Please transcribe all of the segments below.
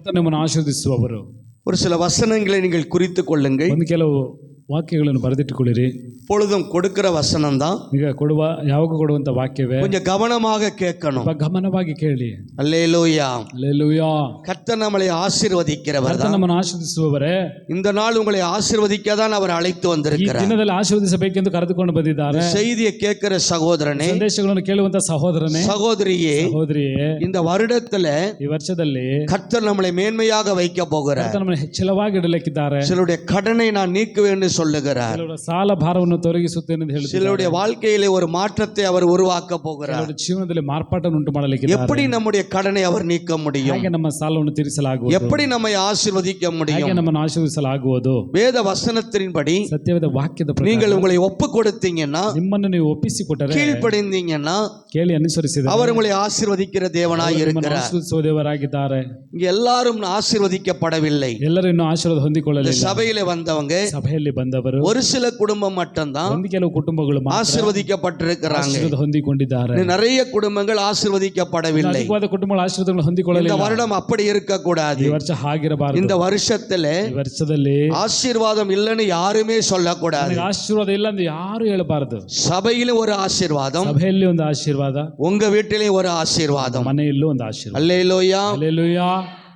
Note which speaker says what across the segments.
Speaker 1: ಕರ್ತನು ನಮ್ಮನ್ನು ಆಶೀರ್ವದಿಸುವವರು.
Speaker 2: ஒரு சில வசனங்களை நீங்கள் குறித்து கொள்ளுங்கள்.
Speaker 1: ಒಂದು ಕೆಲವು ವಾಕ್ಯಗಳನ್ನು ಬರೆದಿಟ್ಟುಕೊಳ್ಳಿರಿ.
Speaker 2: பொழுதும் கொடுக்கிற வசனம் தான்,
Speaker 1: ಈಗ ಯಾವಾಗ ಕೊಡುವಂತ ವಾಕ್ಯವೇ.
Speaker 2: கொஞ்சம் கவனமாக கேட்கணும்.
Speaker 1: ಗಮನವಾಗಿ ಕೇಳಿ.
Speaker 2: அல்லேலூயா,
Speaker 1: அல்லேலூயா.
Speaker 2: கர்த்தர் நம்மளை ஆசீர்வதிக்கிறவர்
Speaker 1: ಕರ್ತನು
Speaker 2: தான்.
Speaker 1: ನಮ್ಮನ್ನು ಆಶೀರ್ವದಿಸುವವರೇ.
Speaker 2: இந்த நாள் உங்களை ஆசீர்வதிக்க தான் அவர் அழைத்து
Speaker 1: ಈ
Speaker 2: வந்திருக்கிறார்.
Speaker 1: ದಿನದಲ್ಲಿ ಆಶೀರ್ವದಿಸಬೇಕೆಂದು ಕರೆದುಕೊಂಡು ಬಂದಿದ್ದಾರೆ.
Speaker 2: செய்தியை கேட்கிற சகோதரனே,
Speaker 1: ಸಂದೇಶಗಳನ್ನು ಕೇಳುವಂತ ಸಹೋದರನೇ,
Speaker 2: சகோதரியே,
Speaker 1: ಸಹೋದರಿಯೇ,
Speaker 2: இந்த வருடத்துல
Speaker 1: ಈ ವರ್ಷದಲ್ಲಿ
Speaker 2: கர்த்தர் நம்மளை மேன்மையாக வைக்க போகிறார்.
Speaker 1: ಕರ್ತನು ನಮ್ಮನ್ನು ಹೆಚ್ಚಳವಾಗಿ ಇಡಲಿಕ್ಕಿದ್ದಾರೆ.
Speaker 2: சிலருடைய கடனை நான் நீக்குவேன்னு சொல்லுகிறார்.
Speaker 1: ಕೆಲವರ ಸಾಲ ಭಾರವನ್ನು ತೊಲಗಿಸುತ್ತೇನೆ ಎಂದು ಹೇಳುತ್ತಾರೆ.
Speaker 2: சிலருடைய வாழ்க்கையிலே ஒரு மாற்றத்தை அவர் உருவாக்க போகிறார்.
Speaker 1: ಕೆಲವರ ಜೀವನದಲ್ಲಿ ಮಾರ್ಪಾಟನ್ನು ಉಂಟು ಮಾಡಲಿಕ್ಕಿದ್ದಾರೆ.
Speaker 2: எப்படி நம்முடைய கடனை அவர் நீக்க முடியும்?
Speaker 1: ಹೇಗೆ ನಮ್ಮ ಸಾಲವನ್ನು ತೀರಿಸಲಾಗುವುದು?
Speaker 2: எப்படி நம்மை ஆசீர்வதிக்க முடியும்?
Speaker 1: ಹೇಗೆ ನಮ್ಮನ್ನು ಆಶೀರ್ವದಿಸಲಾಗುವುದು?
Speaker 2: வேத வசனத்தின்படி
Speaker 1: ಸತ್ಯವೇದ ವಾಕ್ಯದ ಪ್ರಕಾರ
Speaker 2: நீங்கள் உங்களை ஒப்பு கொடுத்தீங்கன்னா,
Speaker 1: ನಿಮ್ಮನ್ನು ನೀವು ಒಪ್ಪಿಸಿಕೊಟ್ಟರೆ,
Speaker 2: கீழ்ப்படிந்தீங்கன்னா,
Speaker 1: ಕೇಳಿ ಅನುಸರಿಸಿದರೆ
Speaker 2: அவர் உங்களை ஆசீர்வதிக்கிற தேவனாய் இருக்கிறார்.
Speaker 1: ಆಶೀರ್ವದಿಸುವ ದೇವರಾಗಿದ್ದಾರೆ.
Speaker 2: இங்க எல்லாரும் ஆசீர்வதிக்கப்படவில்லை.
Speaker 1: ಎಲ್ಲರೂ ಇನ್ನೂ ಆಶೀರ್ವಾದ ಹೊಂದಿಕೊಳ್ಳಲಿಲ್ಲ.
Speaker 2: சபையிலே வந்தவங்க,
Speaker 1: ಸಭೆಯಲ್ಲಿ ಬಂದವರು
Speaker 2: ஒரு சில குடும்பம் மட்டும்தான்
Speaker 1: ಒಂದು ಕೆಲವು ಕುಟುಂಬಗಳು
Speaker 2: ஆசீர்வதிக்கப்பட்டிருக்கிறாங்க.
Speaker 1: ಆಶೀರ್ವಾದ ಹೊಂದಿಕೊಂಡಿದ್ದಾರೆ.
Speaker 2: நிறைய குடும்பங்கள் ஆசீர்வதிக்கப்படவில்லை.
Speaker 1: ಅಧಿಕವಾದ ಕುಟುಂಬಗಳು ಆಶೀರ್ವಾದಗಳನ್ನು ಹೊಂದಿಕೊಳ್ಳಲಿಲ್ಲ.
Speaker 2: இந்த வருடம் அப்படி இருக்க கூடாது.
Speaker 1: ಈ ವರ್ಷ ಹಾಗಿರಬಾರದು.
Speaker 2: இந்த வருஷத்துல
Speaker 1: ಈ ವರ್ಷದಲ್ಲಿ
Speaker 2: ஆசீர்வாதம் இல்லைன்னு யாருமே சொல்லக்கூடாது.
Speaker 1: ಆಶೀರ್ವಾದ ಇಲ್ಲ ಎಂದು ಯಾರು ಹೇಳಬಾರದು.
Speaker 2: சபையில ஒரு ஆசீர்வாதம்,
Speaker 1: ಸಭೆಯಲ್ಲಿ ಒಂದು ಆಶೀರ್ವಾದ,
Speaker 2: உங்க வீட்டிலே ஒரு ஆசீர்வாதம்.
Speaker 1: ಮನೆಯಲ್ಲೂ ಒಂದು ಆಶೀರ್ವಾದ.
Speaker 2: அல்லேலூயா.
Speaker 1: ಹಲ್ಲೆಲೂಯಾ.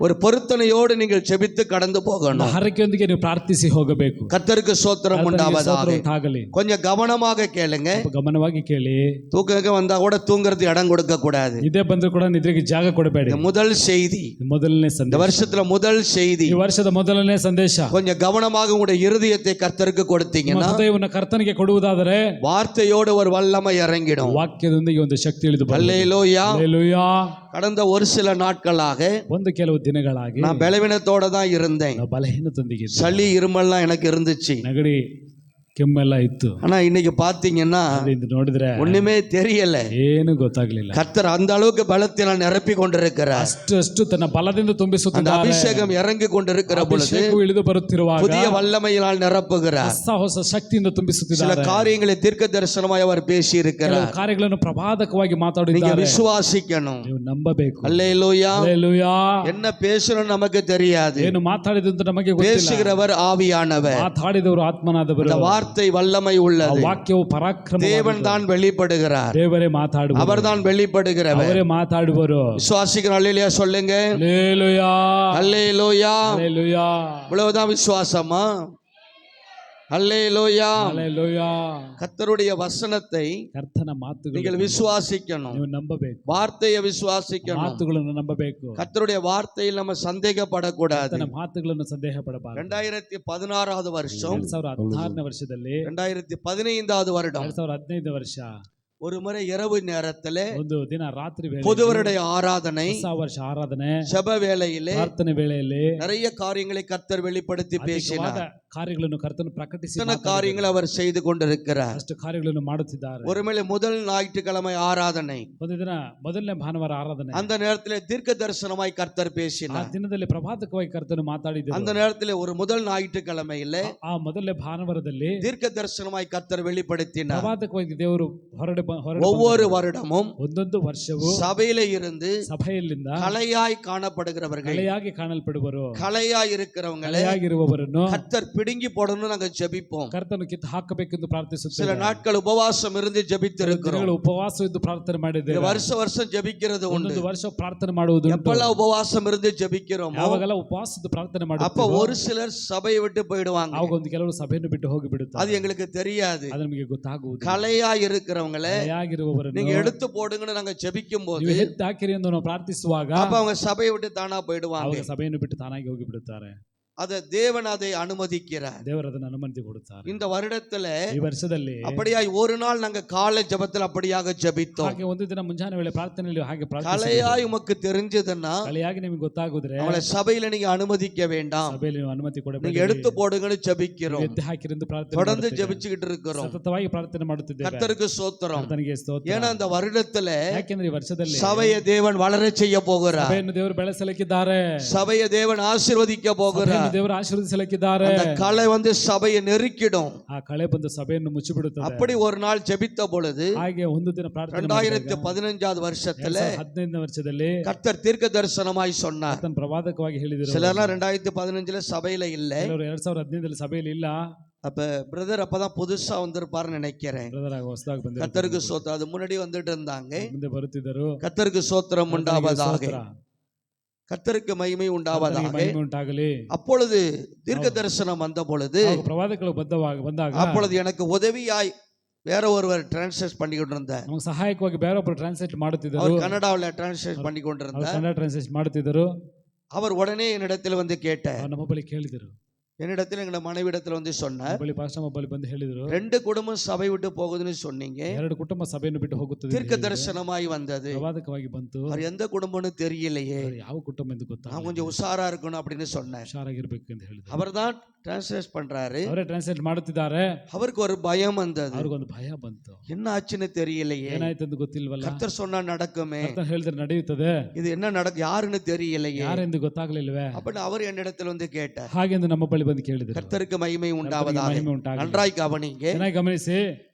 Speaker 2: ஒரு பொருத்தனையோடு நீங்கள் ஜெபித்து கடந்து போகணும்.
Speaker 1: ಹರಕೆಯೊಂದಿಗೆ ನೀವು ಪ್ರಾರ್ಥಿಸಿ ಹೋಗಬೇಕು.
Speaker 2: கர்த்தருக்கு ஸ்தோத்திரம் உண்டாவதாக.
Speaker 1: ಆಗಲಿ.
Speaker 2: கொஞ்சம் கவனமாக கேளுங்க.
Speaker 1: ಗಮನವಾಗಿ ಕೇಳಿ.
Speaker 2: தூக்கம் வந்தா கூட தூங்குறது இடம் கொடுக்க கூடாது.
Speaker 1: ನಿದ್ದೆ ಬಂದರೂ ಕೂಡ ನಿದ್ರೆಗೆ ಜಾಗ ಕೊಡಬೇಡಿ.
Speaker 2: முதல் செய்தி,
Speaker 1: ಮೊದಲನೇ
Speaker 2: இந்த
Speaker 1: ಸಂದೇಶ,
Speaker 2: வருஷத்துல முதல் செய்தி,
Speaker 1: ಈ ವರ್ಷದ ಮೊದಲನೇ ಸಂದೇಶ.
Speaker 2: கொஞ்சம் கவனமாக உங்களுடைய இருதயத்தை கர்த்தருக்கு கொடுத்தீங்கன்னா,
Speaker 1: ಹೃದಯವನ್ನು ಕರ್ತನಿಗೆ ಕೊಡುವುದಾದರೆ
Speaker 2: வார்த்தையோடு ஒரு வல்லமை இறங்கிடும்.
Speaker 1: ವಾಕ್ಯದೊಂದಿಗೆ ಒಂದು ಶಕ್ತಿ ಇಳಿದು ಬರುತ್ತದೆ.
Speaker 2: அல்லேலூயா.
Speaker 1: ಹಲ್ಲೆಲೂಯಾ.
Speaker 2: கடந்த ஒரு சில நாட்களாக
Speaker 1: ಒಂದು ಕೆಲವು ದಿನಗಳಾಗಿ
Speaker 2: நான் பலவீனத்தோட தான் இருந்தேன்.
Speaker 1: ಬಲಹೀನತೊಂದಿಗೆ
Speaker 2: சளி இருமல்லாம் எனக்கு இருந்துச்சு.
Speaker 1: ನಗಡಿ ಕೆಮ್ಮೆಲ್ಲ ಇತ್ತು.
Speaker 2: ஆனா இன்னைக்கு பாத்தீங்கன்னா
Speaker 1: ನೋಡಿದ್ರೆ
Speaker 2: ஒண்ணுமே தெரியல.
Speaker 1: ಏನು ಗೊತ್ತಾಗ್ಲಿಲ್ಲ.
Speaker 2: கர்த்தர் அந்த அளவுக்கு பலத்தினால் நிரப்பி கொண்டிருக்கிறார்.
Speaker 1: ಅಷ್ಟು ತನ್ನ ಬಲದಿಂದ ತುಂಬಿಸುತ್ತಾನೆ.
Speaker 2: அபிஷேகம் இறங்கி கொண்டிருக்கிற பொழுது
Speaker 1: ಇಳಿದು ಬರುತ್ತಿರುವಾಗ
Speaker 2: புதிய வல்லமையினால் நிரப்புகிறார்.
Speaker 1: ಹೊಸ ಶಕ್ತಿಯಿಂದ ತುಂಬಿಸುತ್ತಿದ್ದಾರೆ.
Speaker 2: சில காரியங்களை தீர்க்க தரிசனமாய் அவர் பேசி இருக்கிறார்.
Speaker 1: ಕಾರ್ಯಗಳನ್ನು ಪ್ರವಾದಕವಾಗಿ ಮಾತಾಡಿದ್ದಾರೆ.
Speaker 2: நீங்க விசுவாசிக்கணும்.
Speaker 1: ನೀವು ನಂಬಬೇಕು.
Speaker 2: அல்லேலூயா.
Speaker 1: ಹಲ್ಲೆಲೂಯಾ.
Speaker 2: என்ன பேசணும் நமக்கு தெரியாது.
Speaker 1: ಏನು ಮಾತಾಡಿದ್ದು ಅಂತ ನಮಗೆ ಗೊತ್ತಿಲ್ಲ.
Speaker 2: பேசுகிறவர் ஆவியானவர்.
Speaker 1: ಮಾತಾಡಿದವರು ಆತ್ಮನಾದವರು.
Speaker 2: வார்த்தை வல்லமை உள்ளது.
Speaker 1: ವಾಕ್ಯವು ಪರಾಕ್ರಮ.
Speaker 2: தேவன் தான் வெளிப்படுகிறார்.
Speaker 1: ದೇವರೇ ಮಾತಾಡುವರು.
Speaker 2: அவர் தான் வெளிப்படுகிறவர்.
Speaker 1: ಅವರೇ ಮಾತಾಡುವರು.
Speaker 2: விசுவாசிக்கிற அல்லேலூயா சொல்லுங்க.
Speaker 1: ஹல்லேலூயா.
Speaker 2: அல்லேலூயா.
Speaker 1: ஹல்லேலூயா.
Speaker 2: இவ்வளவுதான் விசுவாசமா? அல்லேலூயா.
Speaker 1: ஹல்லேலூயா.
Speaker 2: கர்த்தருடைய வசனத்தை
Speaker 1: ಕರ್ತನ ಮಾತುಗಳು
Speaker 2: நீங்கள் விசுவாசிக்கணும்.
Speaker 1: ನೀವು ನಂಬಬೇಕು.
Speaker 2: வார்த்தையை விசுவாசிக்கணும்.
Speaker 1: ಮಾತುಗಳನ್ನು ನಂಬಬೇಕು.
Speaker 2: கர்த்தருடைய வார்த்தையில் நம்ம சந்தேகப்படக்கூடாது.
Speaker 1: ಕರ್ತನ ಮಾತುಗಳನ್ನು ಸಂದೇಹ ಪಡಬಾರದು.
Speaker 2: 2016வது வருஷம்,
Speaker 1: 2016ನೇ ವರ್ಷದಲ್ಲಿ,
Speaker 2: 2015வது வருடம்,
Speaker 1: 2015 ವರ್ಷ,
Speaker 2: ஒரு முறை இரவு நேரத்திலே
Speaker 1: ಒಂದು ದಿನ ರಾತ್ರಿ ವೇಳೆ
Speaker 2: புது வருட ஆராதனை,
Speaker 1: ಹೊಸ ವರ್ಷ ಆರಾಧನೆ,
Speaker 2: ஜெப வேளையிலே
Speaker 1: ಪ್ರಾರ್ಥನೆ ವೇಳೆಯಲ್ಲಿ
Speaker 2: நிறைய காரியங்களை கர்த்தர் வெளிப்படுத்தி பேசினார்.
Speaker 1: ಕಾರ್ಯಗಳನ್ನು ಕರ್ತನು ಪ್ರಕಟಿಸಿ
Speaker 2: காரியங்களை அவர் செய்து கொண்டிருக்கிறார்.
Speaker 1: ಅಷ್ಟು ಕಾರ್ಯಗಳನ್ನು ಮಾಡುತ್ತಿದ್ದಾರೆ.
Speaker 2: ஒருவேளை முதல் ஞாயிற்றுக்கிழமை ஆராதனை,
Speaker 1: ಒಂದು ದಿನ ಮೊದಲನೇ ಭಾನುವಾರ ಆರಾಧನೆ,
Speaker 2: அந்த நேரத்திலே தீர்க்க தரிசனமாய் கர்த்தர்
Speaker 1: ಆ
Speaker 2: பேசினார்.
Speaker 1: ದಿನದಲ್ಲಿ ಪ್ರಭಾತಕವಾಗಿ ಕರ್ತನು ಮಾತಾಡಿದರು.
Speaker 2: அந்த நேரத்திலே ஒரு முதல் ஞாயிற்றுக்கிழமையிலே
Speaker 1: ಆ ಮೊದಲನೇ ಭಾನುವಾರದಲ್ಲಿ
Speaker 2: தீர்க்க தரிசனமாய் கர்த்தர் வெளிப்படுத்தினார்.
Speaker 1: ಪ್ರಭಾತಕವಾಗಿ ದೇವರು ಹೊರಡೆ
Speaker 2: ஒவ்வொரு வருடமும்
Speaker 1: ಒಂದೊಂದು ವರ್ಷವೂ
Speaker 2: சபையிலே இருந்து
Speaker 1: ಸಭೆಯಲ್ಲಿಂದ
Speaker 2: கலையாய் காணப்படுகிறவர்கள்,
Speaker 1: ಕಲೆಯಾಗಿ ಕಾಣಲ್ಪಡುವರು,
Speaker 2: கலையாய் இருக்கிறவங்களை
Speaker 1: ಕಲೆಯಾಗಿರುವವರನ್ನು
Speaker 2: கர்த்தர் பிடுங்கி போடணும் நாங்க ஜெபிப்போம்.
Speaker 1: ಕರ್ತನು ಕಿತ್ತು ಹಾಕಬೇಕೆಂದು
Speaker 2: சில
Speaker 1: ಪ್ರಾರ್ಥಿಸುತ್ತೇವೆ.
Speaker 2: நாட்கள் உபவாசம் இருந்து ஜெபித்திருக்கிறோம்.
Speaker 1: ಉಪವಾಸವಿದ್ದು ಪ್ರಾರ್ಥನೆ ಮಾಡಿದ್ದೇವೆ.
Speaker 2: வருஷம் ஜெபிக்கிறது உண்டு.
Speaker 1: ಒಂದೊಂದು ವರ್ಷ ಪ್ರಾರ್ಥನೆ ಮಾಡುವುದು.
Speaker 2: எப்பெல்லாம் உபவாசம் இருந்து ஜெபிக்கிறோம்,
Speaker 1: ಯಾವಾಗೆಲ್ಲ ಉಪವಾಸದ ಪ್ರಾರ್ಥನೆ
Speaker 2: அப்ப
Speaker 1: ಮಾಡುತ್ತೇವೆ,
Speaker 2: ஒரு சிலர் சபையை விட்டு போயிடுவாங்க.
Speaker 1: ಅವಾಗ ಒಂದು ಕೆಲವರು ಸಭೆಯನ್ನು ಬಿಟ್ಟು ಹೋಗಿ ಬಿಡುತ್ತಾರೆ.
Speaker 2: அது எங்களுக்கு தெரியாது.
Speaker 1: ಅದು ನಮಗೆ ಗೊತ್ತಾಗುವುದು.
Speaker 2: கலையாய் இருக்கிறவங்களை
Speaker 1: ಕಲೆಯಾಗಿರುವವರನ್ನು
Speaker 2: நீங்க எடுத்து போடுங்கன்னு நாங்க ஜெபிக்கும் போது
Speaker 1: ನೀವು ಎತ್ತಿ ಹಾಕಿರಿ ಎಂದು ನಾವು ಪ್ರಾರ್ಥಿಸುವಾಗ
Speaker 2: அப்ப அவங்க சபையை விட்டு தானா போயிடுவாங்க.
Speaker 1: ಅವಾಗ ಸಭೆಯನ್ನು ಬಿಟ್ಟು ತಾನಾಗಿ ಹೋಗಿ ಬಿಡುತ್ತಾರೆ.
Speaker 2: அதை தேவன் அதை அனுமதிக்கிறார்.
Speaker 1: ದೇವರು ಅದನ್ನು ಅನುಮತಿ ಕೊಡುತ್ತಾರೆ.
Speaker 2: இந்த வருடத்துல
Speaker 1: ಈ ವರ್ಷದಲ್ಲಿ
Speaker 2: அப்படியாய் ஒரு நாள் நாங்க காலை ஜெபத்தில் அப்படியாக ஜெபித்தோம்.
Speaker 1: ಹಾಗೆ ಒಂದು ದಿನ ಮುಂಜಾನೆ ವೇಳೆ ಪ್ರಾರ್ಥನೆಯಲ್ಲಿ ಹಾಗೆ
Speaker 2: கலையாய் உமக்கு தெரிஞ்சதுன்னா
Speaker 1: ಕಲೆಯಾಗಿ ನಿಮಗೆ ಗೊತ್ತಾಗುದ್ರೆ
Speaker 2: அவளை சபையில நீங்க அனுமதிக்க வேண்டாம்,
Speaker 1: ಸಭೆಯಲ್ಲಿ ನೀವು ಅನುಮತಿ ಕೊಡಬೇಡಿ,
Speaker 2: நீங்க எடுத்து போடுங்கன்னு ஜெபிக்கிறோம்.
Speaker 1: ಎತ್ತಿ ಹಾಕಿರಿ ಎಂದು ಪ್ರಾರ್ಥನೆ
Speaker 2: தொடர்ந்து
Speaker 1: ಮಾಡುತ್ತೇವೆ.
Speaker 2: ஜெபிச்சுக்கிட்டு இருக்கிறோம்.
Speaker 1: ಸತತವಾಗಿ ಪ್ರಾರ್ಥನೆ ಮಾಡುತ್ತಿದ್ದೇವೆ.
Speaker 2: கர்த்தருக்கு ஸ்தோத்திரம்.
Speaker 1: ಕರ್ತನಿಗೆ ಸ್ತೋತ್ರ.
Speaker 2: ஏன்னா இந்த வருடத்துல
Speaker 1: ಯಾಕೆಂದ್ರೆ ಈ ವರ್ಷದಲ್ಲಿ
Speaker 2: சபையை தேவன் வளர செய்ய போகிறார்.
Speaker 1: ಸಭೆಯನ್ನು ದೇವರು ಬೆಳೆಸಲಿಕ್ಕಿದ್ದಾರೆ.
Speaker 2: சபையை தேவன் ஆசீர்வதிக்க போகிறார்.
Speaker 1: ದೇವರು ಆಶೀರ್ವದಿಸಲಿಕ್ಕಿದ್ದಾರೆ.
Speaker 2: அந்த களை சபையை நெருக்கிடும்.
Speaker 1: ಆ ಕಳೆ ಬಂದು ಸಭೆಯನ್ನು ಮುಚ್ಚಿಬಿಡುತ್ತದೆ.
Speaker 2: அப்படி ஒரு நாள் ஜெபித்த பொழுது
Speaker 1: ಹಾಗೆ ಒಂದು ದಿನ ಪ್ರಾರ್ಥನೆ
Speaker 2: 2015 வருஷத்துல
Speaker 1: 2015 ವರ್ಷದಲ್ಲಿ
Speaker 2: கர்த்தர் தீர்க்க தரிசனமாய் சொன்னார்.
Speaker 1: ಆತನ ಪ್ರವಾದಕವಾಗಿ ಹೇಳಿದರು.
Speaker 2: சிலர்லாம் 2015 சபையில இல்ல,
Speaker 1: ಕೆಲವರು 2015 ಸಭೆಯಲ್ಲಿ ಇಲ್ಲ.
Speaker 2: அப்ப பிரதர் அப்பதான் புதுசா வந்திருப்பாருன்னு நினைக்கிறேன்.
Speaker 1: ಬ್ರದರ್ ಆಗ ಹೊಸದಾಗಿ ಬಂದಿದ್ದಾರೆ.
Speaker 2: கர்த்தருக்கு சோத்திரம். அது முன்னாடி வந்துட்டு இருந்தாங்க.
Speaker 1: ಮುಂದೆ ಬರುತ್ತಿದ್ದರು.
Speaker 2: கர்த்தருக்கு சோத்திரம் உண்டாவதாக, கர்த்தருக்கு மகிமை உண்டாவதாக.
Speaker 1: ಮಹಿಮೆ ಉಂಟಾಗಲಿ.
Speaker 2: அப்பொழுது தீர்க்க தரிசனம் வந்த பொழுது
Speaker 1: ಪ್ರವಾದಕಗಳು ಬಂದಾಗ
Speaker 2: அப்பொழுது எனக்கு உதவியாய் வேற ஒருவர் டிரான்ஸ்லேட் பண்ணிக்கிட்டு இருந்தார்.
Speaker 1: ನಮಗೆ ಸಹಾಯಕವಾಗಿ ಬೇರೊಬ್ಬರು ಟ್ರಾನ್ಸ್ಲೇಟ್ ಮಾಡುತ್ತಿದ್ದರು.
Speaker 2: அவர் கன்னடாவில் டிரான்ஸ்லேட் பண்ணி கொண்டிருந்தார்.
Speaker 1: ಕನ್ನಡ ಟ್ರಾನ್ಸ್ಲೇಟ್ ಮಾಡುತ್ತಿದ್ದರು.
Speaker 2: அவர் உடனே என்னிடத்தில் வந்து கேட்டார்.
Speaker 1: ನಮ್ಮ ಬಳಿ ಕೇಳಿದರು.
Speaker 2: என்னிடத்தில் எங்க மனைவிடத்தில் சொன்னார்,
Speaker 1: ಬಳಿ ಪಾಸ್ಟರ್ ಬಳಿ ಬಂದು ಹೇಳಿದರು,
Speaker 2: 2 குடும்பம் சபை விட்டு போகுதுன்னு சொன்னீங்க.
Speaker 1: 2 ಕುಟುಂಬ ಸಭೆಯನ್ನು ಬಿಟ್ಟು ಹೋಗುತ್ತದೆ.
Speaker 2: தீர்க்க தரிசனமாய் வந்தது.
Speaker 1: ಪ್ರವಾದಕವಾಗಿ ಬಂತು.
Speaker 2: அவர் எந்த குடும்பம்னு தெரியலையே,
Speaker 1: ಯಾವ ಕುಟುಂಬ ಎಂದು ಗೊತ್ತಾಗ
Speaker 2: நான் கொஞ்சம் உஷாரா இருக்கணும் அப்படின்னு சொன்னார்.
Speaker 1: ಹುಷಾರಾಗಿರ್ಬೇಕು ಎಂದು ಹೇಳಿದರು.
Speaker 2: அவர்தான் டிரான்ஸ்லேட் பண்றாரு.
Speaker 1: ಅವರೇ ಟ್ರಾನ್ಸ್ಲೇಟ್ ಮಾಡುತ್ತಿದ್ದಾರೆ.
Speaker 2: அவருக்கு ஒரு பயம் வந்தது.
Speaker 1: ಅವ್ರಿಗೊಂದು ಭಯ ಬಂತು.
Speaker 2: என்ன ஆச்சுன்னு தெரியலையே,
Speaker 1: ಏನಾಯ್ತು ಎಂದು ಗೊತ್ತಿಲ್ವಲ್ಲ.
Speaker 2: கர்த்தர் சொன்னா நடக்குமே,
Speaker 1: ಕರ್ತನು ಹೇಳಿದ್ರೆ ನಡೆಯುತ್ತದೆ,
Speaker 2: இது என்ன நடக்கும் யாருன்னு தெரியலையே.
Speaker 1: ಯಾರೆಂದು ಗೊತ್ತಾಗಲಿಲ್ವೇ.
Speaker 2: அப்படின்னு அவர் என்னிடத்தில் வந்து கேட்டார்.
Speaker 1: ಹಾಗೆಂದು ನಮ್ಮ ಬಳಿ ಬಂದು ಕೇಳಿದರು.
Speaker 2: கர்த்தருக்கு மகிமை உண்டாவதாக. நன்றாய் கவனிங்க.
Speaker 1: ಚೆನ್ನಾಗಿ ಗಮನಿಸಿ.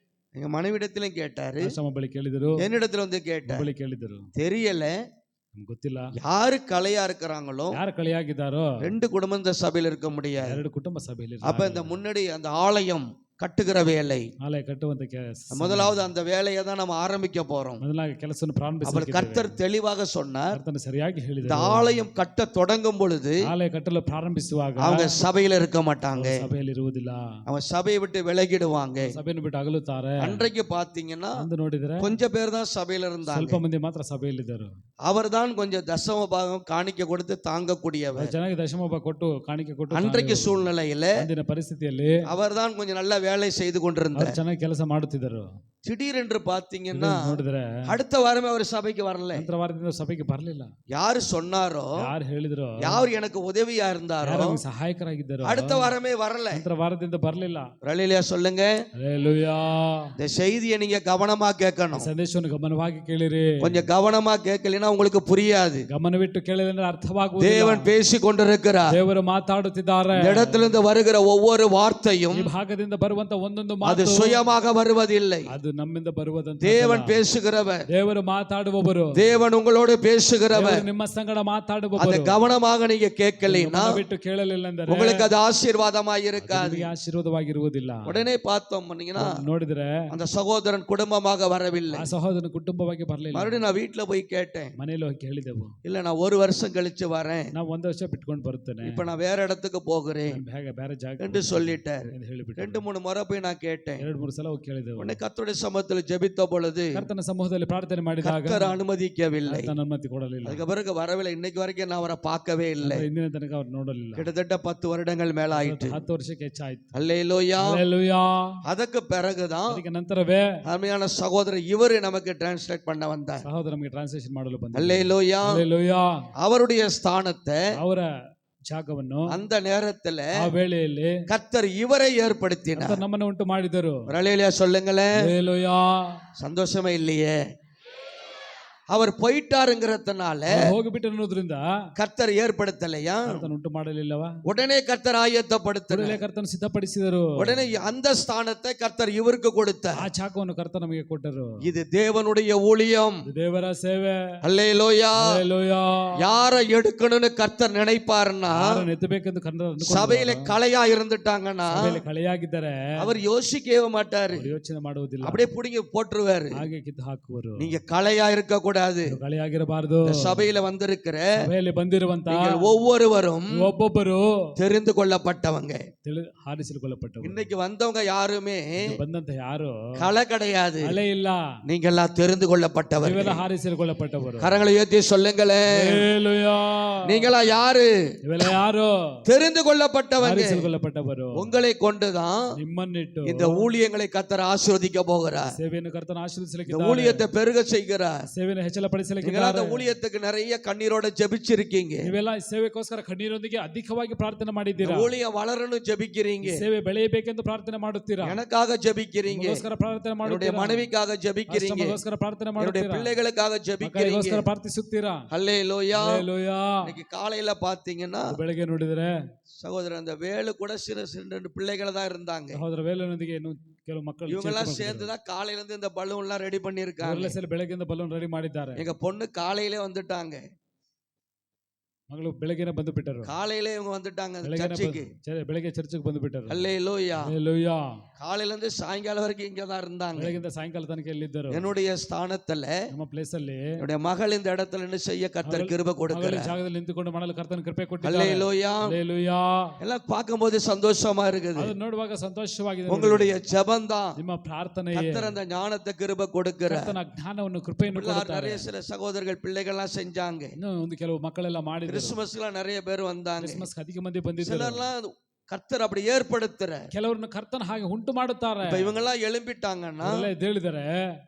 Speaker 2: எங்க மனைவிடத்திலும் கேட்டாரு,
Speaker 1: ನಮ್ಮ ಬಳಿ ಕೇಳಿದರು.
Speaker 2: என்னிடத்தில் வந்து கேட்டார்.
Speaker 1: ಬಳಿ ಕೇಳಿದರು.
Speaker 2: தெரியல,
Speaker 1: ನಮ್ಗೆ ಗೊತ್ತಿಲ್ಲ
Speaker 2: யாரு கலையா இருக்கிறாங்களோ,
Speaker 1: ಯಾರು ಕಳೆಯಾಗಿದ್ದಾರೋ
Speaker 2: 2 குடும்பம் இந்த சபையில் இருக்க முடியாது.
Speaker 1: 2 ಕುಟುಂಬ ಸಭೆಯಲ್ಲಿ.
Speaker 2: அப்ப இந்த முன்னாடி அந்த ஆலயம் கட்டுகிற வேலை,
Speaker 1: ஆலய கட்டுವಂತ ಕೆಲಸ,
Speaker 2: முதலாவது அந்த வேலையை தான் நம்ம ஆரம்பிக்க போறோம்.
Speaker 1: ಮೊದಲಾಗಿ ಕೆಲಸವನ್ನು ಪ್ರಾರಂಭಿಸಲಿಕ್ಕೆ
Speaker 2: அவர் கர்த்தர் தெளிவாக சொன்னார்.
Speaker 1: ಕರ್ತನು ಸರಿಯಾಗಿ
Speaker 2: இந்த
Speaker 1: ಹೇಳಿದರು.
Speaker 2: ஆலயம் கட்ட தொடங்கும் பொழுது
Speaker 1: ಆಲಯ ಕಟ್ಟಲು ಪ್ರಾರಂಭಿಸುವಾಗ
Speaker 2: அவங்க சபையில இருக்க மாட்டாங்க,
Speaker 1: ಸಭೆಯಲ್ಲಿ ಇರುವುದಿಲ್ಲ.
Speaker 2: அவங்க சபையை விட்டு விலகிடுவாங்க.
Speaker 1: ಸಭೆಯನ್ನು ಬಿಟ್ಟು ಅಗಲುತ್ತಾರೆ.
Speaker 2: அன்றைக்கு பாத்தீங்கன்னா
Speaker 1: ಅಂದು ನೋಡಿದ್ರೆ
Speaker 2: கொஞ்சம் பேர் தான் சபையில இருந்தாங்க.
Speaker 1: ಸ್ವಲ್ಪ ಮಂದಿ ಮಾತ್ರ ಸಭೆಯಲ್ಲಿದ್ದರು.
Speaker 2: அவர் தான் கொஞ்சம் தசம பாகம் காணிக்க கொடுத்து தாங்கக்கூடியவர்.
Speaker 1: ಚೆನ್ನಾಗಿ ದಶಮಭಾಗ ಕೊಟ್ಟು ಕಾಣಿಕೆ ಕೊಟ್ಟು
Speaker 2: அன்றைக்கு சூழ்நிலையில
Speaker 1: ಅಂದಿನ ಪರಿಸ್ಥಿತಿಯಲ್ಲಿ
Speaker 2: அவர் தான் கொஞ்சம் நல்ல வேலை செய்து கொண்டிருந்தார்.
Speaker 1: ಚೆನ್ನಾಗಿ ಕೆಲಸ ಮಾಡುತ್ತಿದ್ದರು.
Speaker 2: திடீரென்று பாத்தீங்கன்னா
Speaker 1: ನೋಡಿದ್ರೆ
Speaker 2: அடுத்த வாரமே அவர் சபைக்கு வரல.
Speaker 1: ನಂತರ ವಾರದಿಂದ ಸಭೆಗೆ ಬರಲಿಲ್ಲ.
Speaker 2: யாரு சொன்னாரோ,
Speaker 1: ಯಾರು ಹೇಳಿದ್ರು,
Speaker 2: யார் எனக்கு உதவியா இருந்தாரோ,
Speaker 1: ಯಾರು ಸಹಾಯಕರಾಗಿದ್ದರು,
Speaker 2: அடுத்த வாரமே வரல.
Speaker 1: ನಂತರ ವಾರದಿಂದ ಬರಲಿಲ್ಲ.
Speaker 2: ஹல்லேலூயா சொல்லுங்க.
Speaker 1: ಹಲ್ಲೆಲೂಯಾ.
Speaker 2: இந்த செய்தியை நீங்க கவனமா கேட்கணும்.
Speaker 1: ಸಂದೇಶವನ್ನು ಗಮನವಾಗಿ ಕೇಳಿರಿ.
Speaker 2: கொஞ்சம் கவனமா கேட்கலைன்னா உங்களுக்கு புரியாது.
Speaker 1: ಗಮನವಿಟ್ಟು ಕೇಳಿದ್ರೆ ಅರ್ಥವಾಗುವುದಿಲ್ಲ.
Speaker 2: தேவன் பேசி கொண்டிருக்கிறார்.
Speaker 1: ದೇವರು ಮಾತಾಡುತ್ತಿದ್ದಾರೆ.
Speaker 2: இந்த இடத்திலிருந்து வருகிற ஒவ்வொரு வார்த்தையும்
Speaker 1: ಈ ಭಾಗದಿಂದ ಬರುವಂತ ಒಂದೊಂದು
Speaker 2: அது
Speaker 1: ಮಾತು
Speaker 2: சுயமாக வருவதில்லை.
Speaker 1: ಅದು ನಮ್ಮಿಂದ ಬರುವುದಂತ.
Speaker 2: தேவன் பேசுகிறவர்.
Speaker 1: ದೇವರು ಮಾತಾಡುವವರು.
Speaker 2: தேவன் உங்களோடு பேசுகிறவர்.
Speaker 1: ನಿಮ್ಮ ಸಂಗಡ
Speaker 2: அதை
Speaker 1: ಮಾತಾಡುವವರು.
Speaker 2: கவனமாக நீங்க கேட்கலைன்னா
Speaker 1: ಬಿಟ್ಟು ಕೇಳಲಿಲ್ಲ ಅಂದರೆ
Speaker 2: உங்களுக்கு அது ஆசீர்வாதமாய் இருக்காது,
Speaker 1: ನಿಮಗೆ ಆಶೀರ್ವಾದವಾಗಿರುವುದಿಲ್ಲ.
Speaker 2: உடனே பார்த்தோம் பண்ணீங்கன்னா
Speaker 1: ನೋಡಿದ್ರೆ
Speaker 2: அந்த சகோதரன் குடும்பமாக வரவில்லை.
Speaker 1: ಆ ಸಹೋದರನ ಕುಟುಂಬವಾಗಿ ಬರಲಿಲ್ಲ.
Speaker 2: மறுபடியும் நான் வீட்டுல போய் கேட்டேன்.
Speaker 1: ಮನೆಯಲ್ಲಿ ಹೋಗಿ ಕೇಳಿದೆವು.
Speaker 2: இல்ல நான் 1 வருஷம் கழிச்சு வரேன்,
Speaker 1: ನಾವು 1 ವರ್ಷ ಬಿಟ್ಕೊಂಡು ಬರುತ್ತೇನೆ,
Speaker 2: இப்ப நான் வேற இடத்துக்கு போகிறேன்
Speaker 1: ಬೇರೆ ಜಾಗ
Speaker 2: என்று சொல்லிட்டார்.
Speaker 1: ಎಂದು ಹೇಳಿಬಿಟ್ಟು
Speaker 2: 2-3 முறை போய் நான் கேட்டேன்.
Speaker 1: 2-3 ಸಲ ಹೋಗಿ ಕೇಳಿದೆವು.
Speaker 2: உடனே கர்த்தருடைய சமூகத்தில் ஜெபித்த பொழுது
Speaker 1: ಕರ್ತನ ಸಮೂಹದಲ್ಲಿ ಪ್ರಾರ್ಥನೆ ಮಾಡಿದಾಗ
Speaker 2: கர்த்தர் அனுமதிக்கவில்லை.
Speaker 1: ಕರ್ತನ ಅನುಮತಿ ಕೊಡಲಿಲ್ಲ.
Speaker 2: அதுக்கு பிறகு வரவில்லை. இன்னைக்கு வரைக்கும் நான் அவரை பார்க்கவே இல்லை.
Speaker 1: ಇಂದಿನ ತನಕ ಅವ್ರು ನೋಡಲಿಲ್ಲ.
Speaker 2: கிட்டத்தட்ட 10 வருடங்கள் மேல ஆயிட்டு.
Speaker 1: 10 ವರ್ಷಕ್ಕೆ ಹೆಚ್ಚಾಯ್ತು.
Speaker 2: அல்லேலூயா.
Speaker 1: ಹಲ್ಲೆಲೂಯಾ.
Speaker 2: ಅದಕ್ಕೆ பிறகுதான்
Speaker 1: ಅದಕ್ಕೆ ನಂತರವೇ
Speaker 2: அருமையான சகோதரர் இவரு நமக்கு டிரான்ஸ்லேட் பண்ண வந்தார்.
Speaker 1: ಸಹೋದರ ನಮಗೆ ಟ್ರಾನ್ಸ್ಲೇಷನ್ ಮಾಡಲು ಬಂದ.
Speaker 2: அல்லேலூயா.
Speaker 1: ಹಲ್ಲೆಲೂಯಾ.
Speaker 2: அவருடைய ஸ்தானத்தை
Speaker 1: ಅವರ ಜಾಗವನ್ನು
Speaker 2: அந்த நேரத்துல
Speaker 1: ಆ ವೇಳೆಯಲ್ಲಿ
Speaker 2: கர்த்தர் இவரை ஏற்படுத்தினார்.
Speaker 1: ಕರ್ತನು ನಮ್ಮನ್ನು ಉಂಟು ಮಾಡಿದರು.
Speaker 2: அல்லேலூயா சொல்லுங்களேன்.
Speaker 1: ಹಲ್ಲೆಲೂಯಾ.
Speaker 2: சந்தோஷமே இல்லையே? அவர் போயிட்டாருங்கிறதுனால
Speaker 1: ಹೋಗಿಬಿಟ್ಟು ಅನ್ನೋದ್ರಿಂದ
Speaker 2: கர்த்தர் ஏற்படுத்தலையா?
Speaker 1: ಕರ್ತನು ಉಂಟು ಮಾಡಲಿಲ್ಲವಾ?
Speaker 2: உடனே கர்த்தர் ஆயத்தப்படுத்தினார்.
Speaker 1: ಕೂಡಲೇ ಕರ್ತನು ಸಿದ್ಧಪಡಿಸಿದರು.
Speaker 2: உடனே அந்த ஸ்தானத்தை கர்த்தர் இவருக்கு கொடுத்தார்.
Speaker 1: ಆ ಜಾಗವನ್ನು ಕರ್ತನು ನಮಗೆ ಕೊಟ್ಟರು.
Speaker 2: இது தேவனுடைய ஊழியம்.
Speaker 1: ಇದು ದೇವರ ಸೇವೆ.
Speaker 2: அல்லேலூயா.
Speaker 1: ಹಲ್ಲೆಲೂಯಾ.
Speaker 2: யாரை எடுக்கணும்னு கர்த்தர் நினைப்பாருன்னா,
Speaker 1: ಯಾರನ್ನು ಎತ್ತಬೇಕೆಂದು ಕರ್ತನು
Speaker 2: சபையில கலையா இருந்துட்டாங்கன்னா
Speaker 1: ಸಭೆಯಲ್ಲಿ ಕಳೆಯಾಗಿದ್ದರೆ
Speaker 2: அவர் யோசிக்கவே மாட்டாரு,
Speaker 1: ಅವರು ಯೋಚನೆ ಮಾಡುವುದಿಲ್ಲ,
Speaker 2: அப்படியே புடிங்க போட்டுருவாரு.
Speaker 1: ಹಾಗೆ ಕಿತ್ತು ಹಾಕುವರು.
Speaker 2: நீங்க கலையா இருக்க கூடாது.
Speaker 1: ಕಳೆಯಾಗಿರಬಾರದು.
Speaker 2: சபையில வந்திருக்கிற
Speaker 1: ಸಭೆಯಲ್ಲಿ ಬಂದಿರುವಂತ
Speaker 2: நீங்கள் ஒவ்வொருவரும்
Speaker 1: ಒಬ್ಬೊಬ್ಬರು
Speaker 2: தெரிந்து கொள்ளப்பட்டவங்க.
Speaker 1: ಆರಿಸಿಕೊಳ್ಳப்பಟ್ಟವರು.
Speaker 2: இன்னைக்கு வந்தவங்க யாருமே
Speaker 1: ಬಂದಂತ ಯಾರು
Speaker 2: களை கிடையாது.
Speaker 1: ಕಳೆ ಇಲ್ಲ.
Speaker 2: நீங்க எல்லாம் தெரிந்து கொள்ளப்பட்டவர்கள்.
Speaker 1: ಇವೆಲ್ಲ ಆರಿಸಿಕೊಳ್ಳப்பட்டವರು.
Speaker 2: கரங்களை உயர்த்தி சொல்லுங்களேன்.
Speaker 1: ಹಲ್ಲೆಲೂಯಾ.
Speaker 2: நீங்களா யாரு?
Speaker 1: ಇವೆಲ್ಲ ಯಾರು?
Speaker 2: தெரிந்து கொள்ளப்பட்டவங்க.
Speaker 1: ಆರಿಸಿಕೊಳ್ಳப்பட்டವರು.
Speaker 2: உங்களை கொண்டுதான்
Speaker 1: ನಿಮ್ಮನ್ನಿಟ್ಟು
Speaker 2: இந்த ஊழியங்களை கர்த்தர் ஆசீர்வதிக்க போகிறார்.
Speaker 1: ಸೇವೆಯನ್ನು ಕರ್ತನ ಆಶೀರ್ವದಿಸಲಿಕ್ಕೆ
Speaker 2: இந்த ஊழியத்தை பெருக செய்கிறார்.
Speaker 1: ಸೇವೆಯನ್ನು ಹೆಚ್ಚಳಪಡಿಸಲಿಕ್ಕೆ
Speaker 2: நீங்க அந்த ஊழியத்துக்கு நிறைய கண்ணீரோட ஜெபிச்சிருக்கீங்க.
Speaker 1: ನೀವೆಲ್ಲ ಈ ಸೇವೆಗೋಸ್ಕರ ಕಣ್ಣೀರೊಂದಿಗೆ ಅಧಿಕವಾಗಿ ಪ್ರಾರ್ಥನೆ ಮಾಡಿದ್ದೀರಾ.
Speaker 2: ஊழியம் வளரணும் ஜெபிக்கிறீங்க.
Speaker 1: ಈ ಸೇವೆ ಬೆಳೆಯಬೇಕೆಂದು ಪ್ರಾರ್ಥನೆ ಮಾಡುತ್ತೀರಾ.
Speaker 2: எனக்காக ஜெபிக்கிறீங்க.
Speaker 1: ನಿಮಗೋಸ್ಕರ ಪ್ರಾರ್ಥನೆ
Speaker 2: என்னுடைய
Speaker 1: ಮಾಡುತ್ತೀರಾ.
Speaker 2: மனைவிக்காக ஜெபிக்கிறீங்க.
Speaker 1: ಮಗಗೋಸ್ಕರ ಪ್ರಾರ್ಥನೆ
Speaker 2: என்னுடைய
Speaker 1: ಮಾಡುತ್ತೀರಾ.
Speaker 2: பிள்ளைகளுக்காக ஜெபிக்கிறீங்க.
Speaker 1: ಮಕ್ಕಳಿಗೋಸ್ಕರ ಪ್ರಾರ್ಥಿಸುತ್ತೀರಾ.
Speaker 2: ஹல்லேலூயா.
Speaker 1: ಹಲ್ಲೆಲೂಯಾ.
Speaker 2: இன்னைக்கு காலையில பாத்தீங்கன்னா
Speaker 1: ಬೆಳಗ್ಗೆ ನೋಡಿದರೆ
Speaker 2: சகோதரன் அந்த வேலு கூட சிறு 2 பிள்ளைகள் தான் இருந்தாங்க.
Speaker 1: ಸಹೋದರ ವೇಲನೊಂದಿಗೆ ಇನ್ನು ಕೆಲವು ಮಕ್ಕಳು
Speaker 2: இவங்கெல்லாம் சேர்ந்துதான் காலையில இருந்து இந்த பலூன் எல்லாம் ரெடி பண்ணிருக்காங்க.
Speaker 1: ಅವರೆಲ್ಲ ಸೇರಿ ಬೆಳಗ್ಗೆಯಿಂದ ಬಲೂನ್ ರೆಡಿ ಮಾಡಿದ್ದಾರೆ.
Speaker 2: எங்க பொண்ணு காலையிலே வந்துட்டாங்க.
Speaker 1: ಮಗಳು ಬೆಳಗ್ಗೆನೇ ಬಂದು ಬಿಟ್ಟರು.
Speaker 2: காலையிலே இவங்க வந்துட்டாங்க சர்ச்சுக்கு.
Speaker 1: ಬೆಳಗ್ಗೆ ಚರ್ಚಿಗೆ ಬಂದು ಬಿಟ್ಟರು.
Speaker 2: ஹல்லேலூயா.
Speaker 1: ಹಲ್ಲೆಲೂಯಾ.
Speaker 2: காலையில இருந்து சாயங்காலம் வரைக்கும் இங்க தான் இருந்தாங்க.
Speaker 1: ಬೆಳಗ್ಗೆಯಿಂದ ಸಾಯಂಕಾಲ ತನಕ ಇಲ್ಲಿದ್ದರು.
Speaker 2: என்னுடைய ஸ்தானத்துல
Speaker 1: ನಮ್ಮ ಪ್ಲೇಸ್ ಅಲ್ಲಿ
Speaker 2: என்னுடைய மகள் இந்த இடத்துல என்ன செய்ய கர்த்தர் கிருபை கொடுக்கிறார்.
Speaker 1: ಜಾಗದಲ್ಲಿ ನಿಂತುಕೊಂಡು ಮಾಡಲು ಕರ್ತನ ಕೃಪೆ ಕೊಟ್ಟಿದ್ದಾರೆ.
Speaker 2: ஹல்லேலூயா.
Speaker 1: ಹಲ್ಲೆಲೂಯಾ.
Speaker 2: எல்லாம் பார்க்கும்போது சந்தோஷமா இருக்குது.
Speaker 1: ಅದು ನೋಡುವಾಗ ಸಂತೋಷವಾಗಿದೆ.
Speaker 2: உங்களுடைய ஜெபம் தான்
Speaker 1: ನಿಮ್ಮ ಪ್ರಾರ್ಥನೆಯೇ
Speaker 2: கர்த்தர் அந்த ஞானத்தை கிருபை கொடுக்கிறார்.
Speaker 1: ಕರ್ತನ ಜ್ಞಾನವನ್ನು ಕೃಪೆಯನ್ನು ಕೊಡುತ್ತಾರೆ.
Speaker 2: நிறைய சில சகோதரர்கள் பிள்ளைகள் எல்லாம் செஞ்சாங்க.
Speaker 1: ಇನ್ನೂ ಒಂದು ಕೆಲವು ಮಕ್ಕಳೆಲ್ಲ ಮಾಡಿದ್ರು.
Speaker 2: கிறிஸ்துமஸ்ல நிறைய பேர் வந்தாங்க.
Speaker 1: ಕ್ರಿಸ್ಮಸ್ ಅಧಿಕ ಮಂದಿ ಬಂದಿದ್ದರು.
Speaker 2: சிலர்லாம் கர்த்தர் அப்படி ஏற்படுத்துற
Speaker 1: ಕೆಲವರನ್ನು ಕರ್ತನ ಹಾಗೆ ಉಂಟು ಮಾಡುತ್ತಾರೆ.
Speaker 2: இப்ப இவங்க எல்லாம் எழும்பிட்டாங்கன்னா
Speaker 1: ಹೇಳಿದರೆ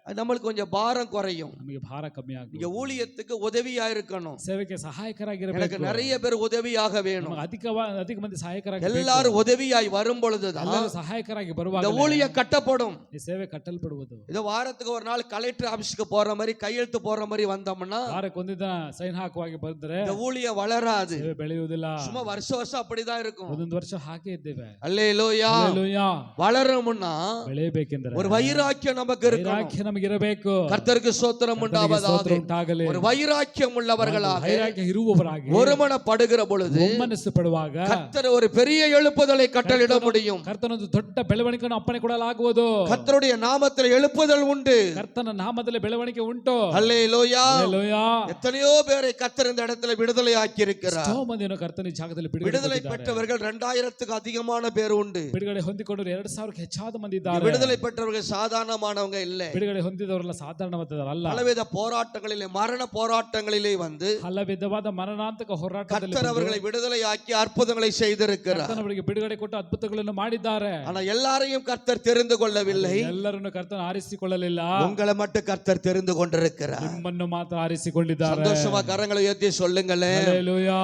Speaker 2: அது நம்மளுக்கு கொஞ்சம் பாரம் குறையும்.
Speaker 1: ನಮಗೆ ಭಾರ ಕಮ್ಮಿ ಆಗುತ್ತೆ.
Speaker 2: நீங்க ஊழியத்துக்கு உதவியா இருக்கணும்.
Speaker 1: ಸೇವೆಗೆ ಸಹಾಯಕರಾಗಿರಬೇಕು.
Speaker 2: எனக்கு நிறைய பேர் உதவியாக வேணும்.
Speaker 1: ಅಧಿಕ ಮಂದಿ ಸಹಾಯಕರಾಗಿ
Speaker 2: எல்லாரும் உதவியாய் வரும் பொழுதுதான்
Speaker 1: ಎಲ್ಲರೂ ಸಹಾಯಕರಾಗಿ ಬರುವಾಗ
Speaker 2: இந்த ஊழியம் கட்டப்படும்.
Speaker 1: ಈ ಸೇವೆ ಕಟ್ಟಲ್ಪಡುವುದು.
Speaker 2: இது வாரத்துக்கு ஒரு நாள் கலெக்டர் ஆபீஸ்க்கு போற மாதிரி கையெழுத்து போற மாதிரி வந்தோம்னா
Speaker 1: ವಾರಕ್ಕೆ ಒಂದು ದಿನ ಸೈನ್ ಹಾಕುವಾಗಿ ಬಂದ್ರೆ
Speaker 2: இந்த ஊழியம் வளராது.
Speaker 1: ಸೇವೆ ಬೆಳೆಯುವುದಿಲ್ಲ.
Speaker 2: சும்மா வருஷம் அப்படிதான் இருக்கும்.
Speaker 1: ಒಂದೊಂದು ವರ್ಷ ಹಾಗೆ ಇದ್ದೇವೆ.
Speaker 2: அல்லேலூயா.
Speaker 1: ಹಲ್ಲೆಲೂಯಾ.
Speaker 2: வளரணும்னா
Speaker 1: ಬೆಳೆಯಬೇಕೆಂದರೆ
Speaker 2: ஒரு வைராக்கியம் நமக்கு இருக்கணும்.
Speaker 1: ವೈರಾಗ್ಯ ನಮಗೆ ಇರಬೇಕು.
Speaker 2: கர்த்தருக்கு ஸ்தோத்திரம் உண்டாவதாக.
Speaker 1: ಉಂಟಾಗಲಿ.
Speaker 2: ஒரு வைராக்கியம் உள்ளவர்களாக
Speaker 1: ವೈರಾಗ್ಯ ಇರುವವರಾಗಿ
Speaker 2: ஒருமனப்படுகிற பொழுது
Speaker 1: ಒಮ್ಮನಸ್ಸು ಪಡುವಾಗ
Speaker 2: கர்த்தர் ஒரு பெரிய எழுப்புதலை கட்டளிட முடியும்.
Speaker 1: ಕರ್ತನೊಂದು ದೊಡ್ಡ ಬೆಳವಣಿಗೆಯನ್ನು ಅಪ್ಪಣೆ ಕೊಡಲಾಗುವುದು.
Speaker 2: கர்த்தருடைய நாமத்தில் எழுப்புதல் உண்டு.
Speaker 1: ಕರ್ತನ ನಾಮದಲ್ಲಿ ಬೆಳವಣಿಗೆ ಉಂಟು.
Speaker 2: அல்லேலூயா.
Speaker 1: ಹಲ್ಲೆಲೂಯಾ.
Speaker 2: எத்தனையோ பேரை கர்த்தர் இந்த இடத்துல விடுதலை ஆக்கி இருக்கிறார்.
Speaker 1: ಎಷ್ಟೋ ಮಂದಿಯನ್ನು ಕರ್ತನ ಈ ಜಾಗದಲ್ಲಿ
Speaker 2: விடுதலை பெற்றவர்கள் 2000க்கு அதிகமான பேர் உண்டு.
Speaker 1: ಬಿಡುಗಡೆ ಹೊಂದಿಕೊಂಡವರು 2000ಕ್ಕೆ ಹೆಚ್ಚಾದ ಮಂದಿ ಇದ್ದಾರೆ.
Speaker 2: விடுதலை பெற்றவர்கள் சாதாரணமானவங்க இல்ல.
Speaker 1: ಬಿಡುಗಡೆ ಹೊಂದಿದವರೆಲ್ಲ ಸಾಧಾರಣವಾದವರಲ್ಲ.
Speaker 2: பலவித போராட்டங்களிலே மரண போராட்டங்களிலே வந்து
Speaker 1: ಹಲವಿಧವಾದ ಮರಣಾಂತಕ ಹೋರಾಟದಲ್ಲಿ
Speaker 2: கர்த்தர் அவர்களை விடுதலை ஆக்கி அற்புதங்களை செய்திருக்கிறார்.
Speaker 1: ಕರ್ತನ ಅವರಿಗೆ ಬಿಡುಗಡೆ ಕೊಟ್ಟು ಅದ್ಭುತಗಳನ್ನು ಮಾಡಿದ್ದಾರೆ.
Speaker 2: ஆனா எல்லாரையும் கர்த்தர் தெரிந்து கொள்ளவில்லை.
Speaker 1: ಎಲ್ಲರನ್ನು ಕರ್ತನ ಆರಿಸಿಕೊಳ್ಳಲಿಲ್ಲ.
Speaker 2: உங்களை மட்டும் கர்த்தர் தெரிந்து கொண்டிருக்கிறார்.
Speaker 1: ನಿಮ್ಮನ್ನು ಮಾತ್ರ ಆರಿಸಿಕೊಂಡಿದ್ದಾರೆ.
Speaker 2: சந்தோஷமா கரங்களை உயர்த்தி சொல்லுங்களே.
Speaker 1: ಹಲ್ಲೆಲೂಯಾ.